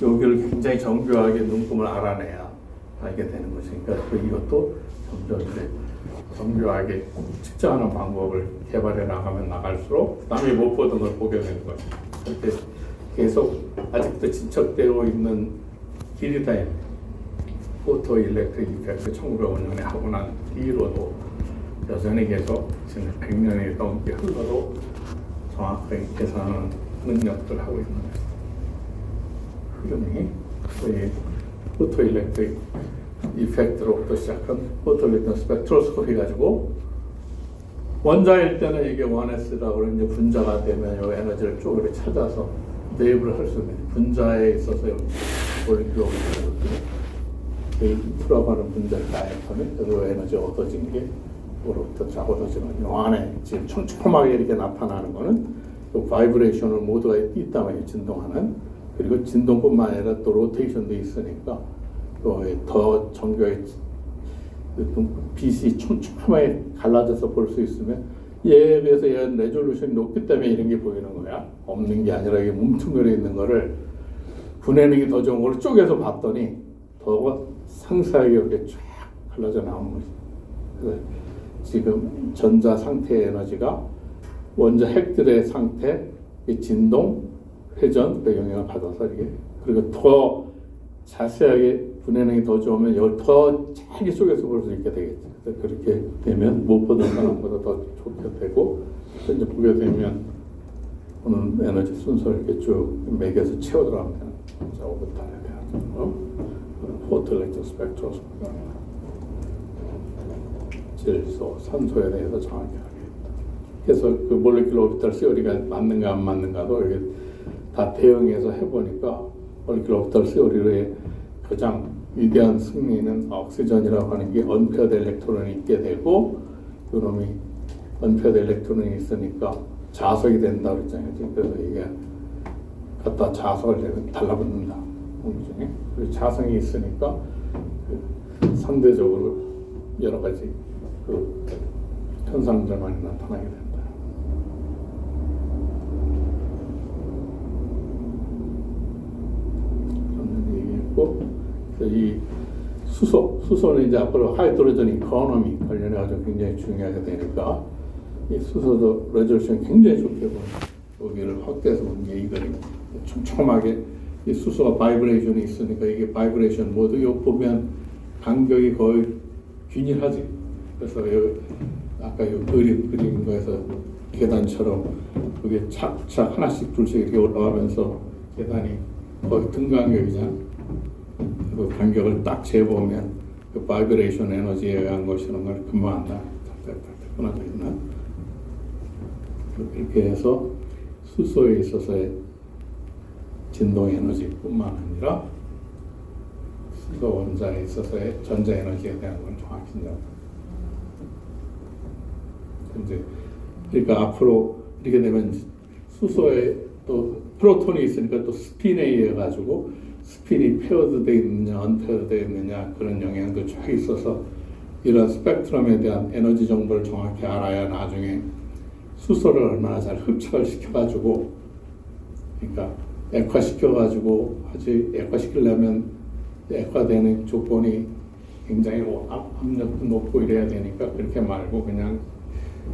여기를 굉장히 정교하게 눈금을 알아내야 알게 되는 거지. 그러니까 이것도 점점 이제 정교하게 측정하는 방법을 개발해 나가면 나갈수록 남이 못 보던 걸 보게 되는 거지. 이렇게 계속 아직도 진척되어 있는 길이다. 포토 일렉트릭 이펙트 1905년에 하고 난 뒤로도 여전히 계속 지금 100년이 넘게 흘러도 정확하게 계산하는 능력들을 하고 있는 흐름이 거의 포토 일렉트릭 이펙트로부터 시작한 포토 일렉트릭 스펙트로스코피 가지고 원자일 때는 이게 1S라고 이제 분자가 되면 이 에너지를 쭉 이렇게 찾아서 매입을 할 수 있는 분자에 있어서 올리고 풀어가는 분자를 가입하면 그 에너지가 얻어진 게 그로부터 쫙 얻어지는 요 안에 지금 촘촘하게 이렇게 나타나는 거는 또 바이브레이션을 모두가 있단 말이에요. 진동하는. 그리고 진동뿐만 아니라 또 로테이션도 있으니까 또 더 정교하게 빛이 촘촘하게 갈라져서 볼 수 있으면 얘에 비해서 얘 레졸루션이 높기 때문에 이런 게 보이는 거야. 없는 게 아니라 이게 뭉뚱그려 있는 거를 분해능이 더 좋은 걸 쪼개서 봤더니 더 상세하게 이렇게 쫙 갈라져 나오는 거지. 그래서 지금 전자 상태의 에너지가 원자 핵들의 상태, 진동, 회전 그 영향을 받아서 이게 그리고 더 자세하게 분해능이 더 좋으면 이걸 더 잘게 쪼개서 볼 수 있게 되겠죠. 그래서 그렇게 되면 못 보던 사람보다 더 좋게 되고 이제 보게 되면 오는 에너지 순서를 이렇게 쭉 매겨서 채워 들어가면 자, 오버탄에 대한 포토일렉트릭 스펙트로스코피 질소, 산소에 대해서 정확히 하겠다. 그래서 그 몰레큘러 오비탈 시어리가 맞는가 안 맞는가도 이게 다 대응해서 해보니까 몰레큘러 오비탈 시어리의 가장 위대한 승리는 옥시전이라고 하는 게 언페어드 일렉트론이 있게 되고 그놈이 언페어드 일렉트론이 있으니까 자석이 된다 그랬잖아요. 그래서 이게 갖다 자석을 내면 달라붙는다. 그리고 자성이 있으니까 그 상대적으로 여러 가지 그 현상들만이 나타나게 된다. 그런 얘기했고 이 수소는 이제 앞으로 하이드로전 이코노미 관련해 가지고 굉장히 중요하게 되니까 이 수소도 레졸루션이 굉장히 좋게 보입니다. 여기를 확대해서 본 게 이 그림입니다. 촘촘하게 이 수소가 바이브레이션이 있으니까 이게 바이브레이션 모드 요 보면 간격이 거의 균일하지. 그래서 여기 아까 이 그린 거에서 계단처럼 그게 착착 하나씩 둘씩 이렇게 올라가면서 계단이 거의 등간격이잖아. 그 간격을 딱 재보면 그 바이브레이션 에너지에 의한 것이라는 걸 금방 안다. 끊어져 있나? 이렇게 해서 수소에 있어서의 진동 에너지뿐만 아니라 수소 원자에 있어서의 전자 에너지에 대한 건 정확히 이제 그러니까 앞으로 이렇게 되면 수소에 또 프로톤이 있으니까 또 스핀에 의해 가지고 스핀이 페어드 돼 있느냐 언페어드 돼 있느냐 그런 영향도 쫙 있어서 이런 스펙트럼에 대한 에너지 정보를 정확히 알아야 나중에 수소를 얼마나 잘 흡착을 시켜가지고 그러니까 액화시켜가지고 하지 액화시키려면 액화되는 조건이 굉장히 압력도 높고 이래야 되니까 그렇게 말고 그냥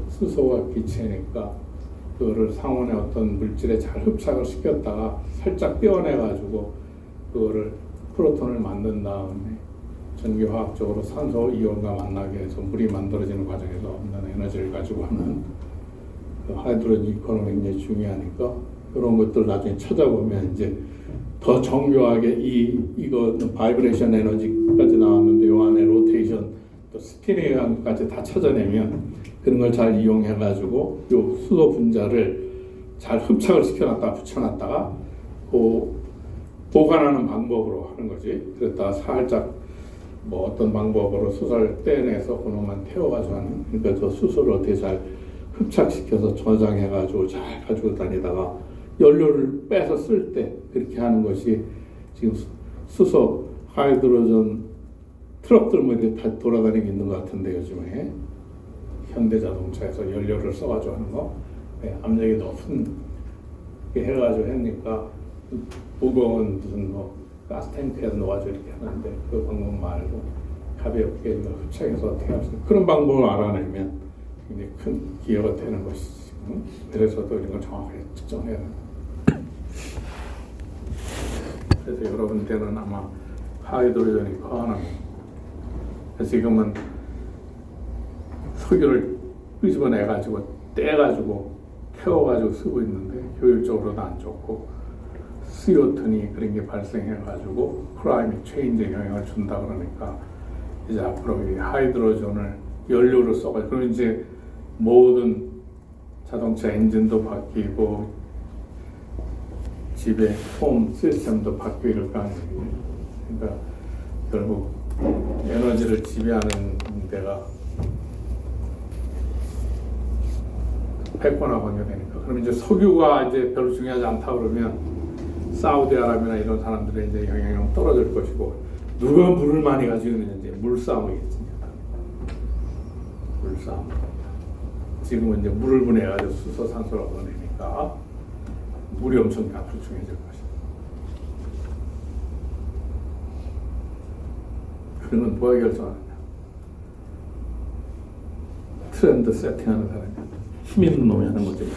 수소가 기체니까 그거를 상온의 어떤 물질에 잘 흡착을 시켰다가 살짝 떼어내가지고 그거를 프로톤을 만든 다음에 전기화학적으로 산소 이온과 만나게 해서 물이 만들어지는 과정에서 없는 에너지를 가지고 하는 그 하이드로겐 이코노미 굉장히 중요하니까 그런 것들 나중에 찾아보면 이제 더 정교하게 이거 바이브레이션 에너지까지 나왔는데 요 안에 로테이션 또 스핀에 의한 것까지 다 찾아내면 그런 걸 잘 이용해 가지고 요 수소 분자를 잘 흡착을 시켜놨다가 붙여놨다가 보관하는 방법으로 하는 거지. 그랬다가 살짝 뭐 어떤 방법으로 수소를 떼내서 그놈만 태워가지고 하는. 그러니까 저 수소를 어떻게 잘 흡착시켜서 저장해가지고 잘 가지고 다니다가 연료를 빼서 쓸 때 그렇게 하는 것이 지금 수소 하이드로전 트럭들 뭐 이렇게 다 돌아다니고 있는 것 같은데 요즘에 현대자동차에서 연료를 써가지고 하는 거 압력이 높은 게 해가지고 하니까 무거운 무슨 뭐 가스탱크에서 놓아서 이렇게 하는데 그 방법 말고 가볍게 흡착해서 어떻게 할 수 있는 그런 방법을 알아내면 굉장히 큰 기여가 되는 것이지. 그래서도 이런 걸 정확하게 측정해야 된다. 그래서 여러분들은 아마 하이드로전이 커하는 그래서 지금은 석유를 끄집어내가지고 떼가지고 태워가지고 쓰고 있는데 효율적으로도 안 좋고 CO2니 그런 게 발생해가지고 클라이밋 체인지에 영향을 준다 그러니까 이제 앞으로 이 하이드로전을 연료로 써가지고 그럼 이제 모든 자동차 엔진도 바뀌고 집의 홈 시스템도 바뀌고 이럴 거 아니에요. 그러니까 결국 에너지를 지배하는 데가 패권화 관계되니까 그럼 이제 석유가 이제 별로 중요하지 않다 그러면 사우디아라비아나 이런 사람들의 이제 영향이 떨어질 것이고 누가 물을 많이 가지고 있는지 물싸움이겠지. 물싸움. 지금은 이제 물을 분해해가지고 수소 산소를 얻어내니까 물이 엄청 앞으로 중요해질 것이다. 그런 건 누가 결정하느냐? 트렌드 세팅하는 사람이 힘 있는 놈이 하는 거지.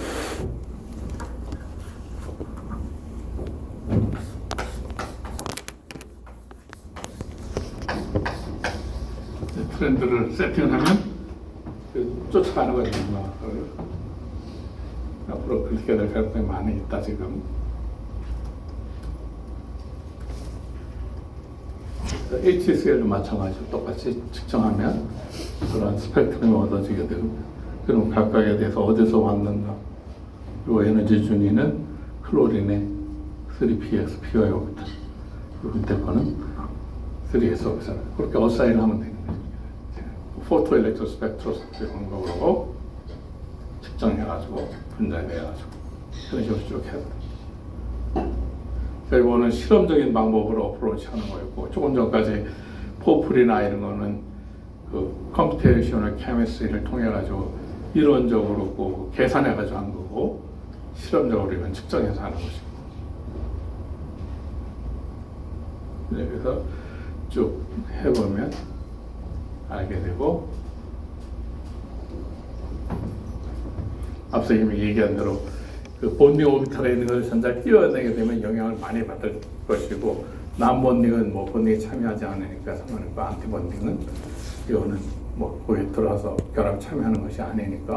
트렌드를 세팅하면 쫓아가는 거지. 앞으로 그렇게 될 가능성이 많이 있다 지금. HCL도 마찬가지로 똑같이 측정하면 그런 스펙트럼이 얻어지게 되고 그럼 각각에 대해서 어디서 왔는가 요 에너지 준위는 클로린의 3px, py거든. 그 밑에 거는 3s, 그렇게 어사인을 하면 되는 거죠. 포토 일렉트로 스펙트로스코피 방법으로 측정해가지고 분자해가지고 그런 식으로 쭉 해야 돼. 이거는 실험적인 방법으로 어프로치하는 거였고 조금 전까지 포플이나 이런 거는 그 컴퓨테이셔널 케미스트리를 통해 가지고 이론적으로 꼭 계산해 가지고 한 거고 실험적으로 이건 측정해서 하는 것이고. 그래서 쭉 해보면 알게 되고 앞서 이미 얘기한 대로 그 본딩 오비탈에 있는 것을 전자를 띄워내게 되면 영향을 많이 받을 것이고, 난본딩은 뭐 본딩에 참여하지 않으니까 상관없고, 안티본딩은 이거는 뭐 거기에 들어와서 결합 참여하는 것이 아니니까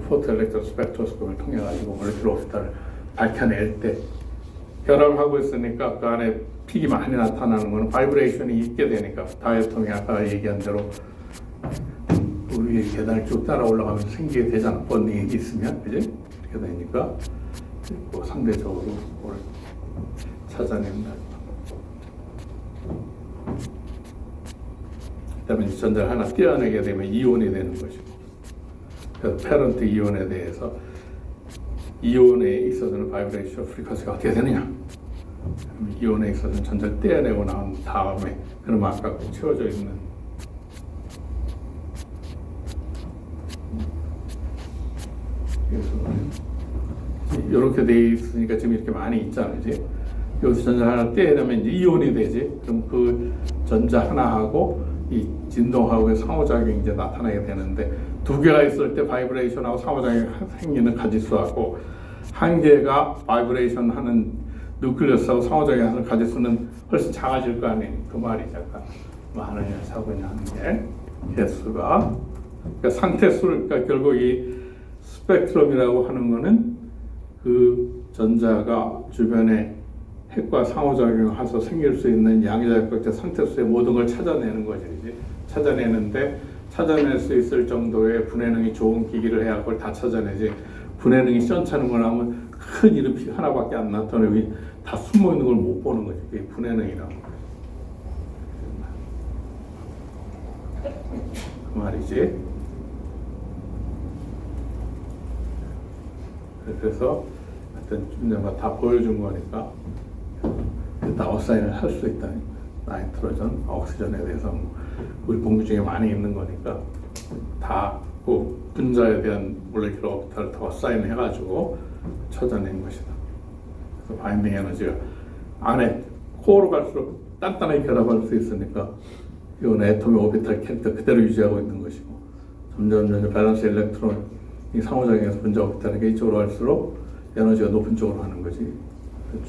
포토엘렉트로 스펙트로스코프를 통해 가지고 몰레큘러 오비탈을 밝혀낼 때 결합을 하고 있으니까 그 안에 픽이 많이 나타나는 것은 바이브레이션이 있게 되니까, 다이어톰이 아까 얘기한 대로 우리 계단을 쭉 따라 올라가면서 생기게 되잖아. 본딩이 있으면, 그지? 이렇게 되니까 뭐 상대적으로 그걸 찾아낸다. 그다음에 전자를 하나 떼어내게 되면 이온이 되는 것이고, 그래서 페런트 이온에 대해서 이온에 있어서는 바이브레이션 프리퀀시가 어떻게 되느냐? 이온에 있어서는 전자를 떼어내고 나온 다음에 그럼 아까 채워져 있는 이렇게 돼 있으니까 지금 이렇게 많이 있잖아요. 이제 여기서 전자 하나 떼내면 이제 이온이 되지. 그럼 그 전자 하나하고 이 진동하고의 상호작용이 이제 나타나게 되는데, 두 개가 있을 때 바이브레이션하고 상호작용이 생기는 가지수하고 한 개가 바이브레이션 하는 뉴클리어스하고 상호작용하는 가지수는 훨씬 작아질 거 아니에요. 그 말이 잠깐 많으냐 적으냐 하는 게 개수가, 그러니까 상태수를, 그러니까 결국 이 스펙트럼이라고 하는 거는 그 전자가 주변에 핵과 상호작용해서 생길 수 있는 양자역학적 상태수의 모든 걸 찾아내는 거죠. 이제 찾아내는데, 찾아낼 수 있을 정도의 분해능이 좋은 기기를 해야 그걸 다 찾아내지. 분해능이 시원찮은 걸 하면 큰 이름이 하나밖에 안 나타나고 여기 다 숨어 있는 걸 못 보는 거죠. 그게 분해능이라고. 그 말이지. 그래서 하여튼 내가 다 보여준 거니까 다 어사인을 할 수 있다. 나이트로전, 옥시전에 대해서 우리 공부 중에 많이 있는 거니까 다 그 분자에 대한 몰레큘러 오비탈을 다 어사인 해가지고 찾아낸 것이다. 그래서 바인딩 에너지가 안에 코어로 갈수록 단단하게 결합할 수 있으니까 이건 애톰의 오비탈 캐릭터 그대로 유지하고 있는 것이고, 점점 밸런스 일렉트론이 상호작용해서 분자 오비탈에게 이쪽으로 갈수록 에너지가 높은 쪽으로 하는 거지.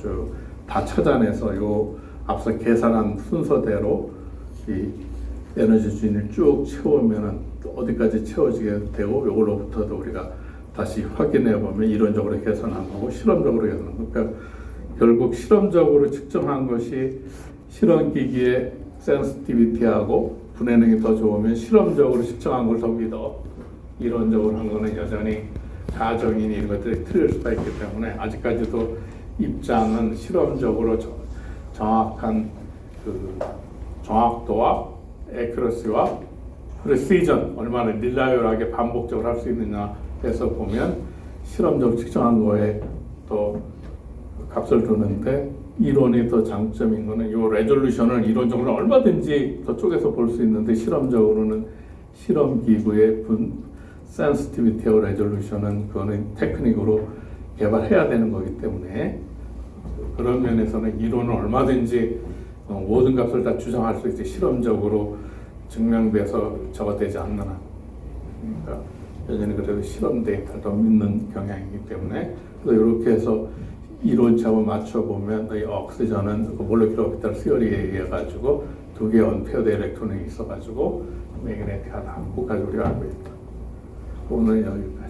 쭉 다 찾아내서 요 앞서 계산한 순서대로 이 에너지 주인을 쭉 채우면은 어디까지 채워지게 되고, 요걸로부터도 우리가 다시 확인해 보면 이론적으로 계산한 거고 실험적으로 계산한 거. 그러니까 결국 실험적으로 측정한 것이 실험기기의 센시티비티하고 분해능이 더 좋으면 실험적으로 측정한 걸 더 믿어. 이론적으로 한 거는 여전히 가정이니 이런 것들이 틀릴 수가 있기 때문에 아직까지도 입장은 실험적으로 정확한 그 정확도와 에큐러시와 프리시전, 얼마나 릴라이얼하게 반복적으로 할 수 있느냐에서 보면 실험적으로 측정한 거에 또 값을 두는데, 이론이 더 장점인 거는 이 레졸루션을 이론적으로 얼마든지 더 쪼개서 볼 수 있는데, 실험적으로는 실험 기구의 센시티비티하고 레졸루션은 그거는 테크닉으로 개발해야 되는 거기 때문에, 그런 면에서는 이론은 얼마든지 모든 값을 다 주장할 수 있지 실험적으로 증명돼서 저거 되지 않는 한. 그러니까 여전히 그래도 실험 데이터를 더 믿는 경향이기 때문에, 그래서 이렇게 해서 이론차로 맞춰보면 이 옥시전은 그 몰레큘러 오비탈 시어리에 의해 가지고 두 개의 언페어드 일렉트론이 있어가지고 매그네틱하다. 그까지 우리가 알고 있다. 오늘 여기까지.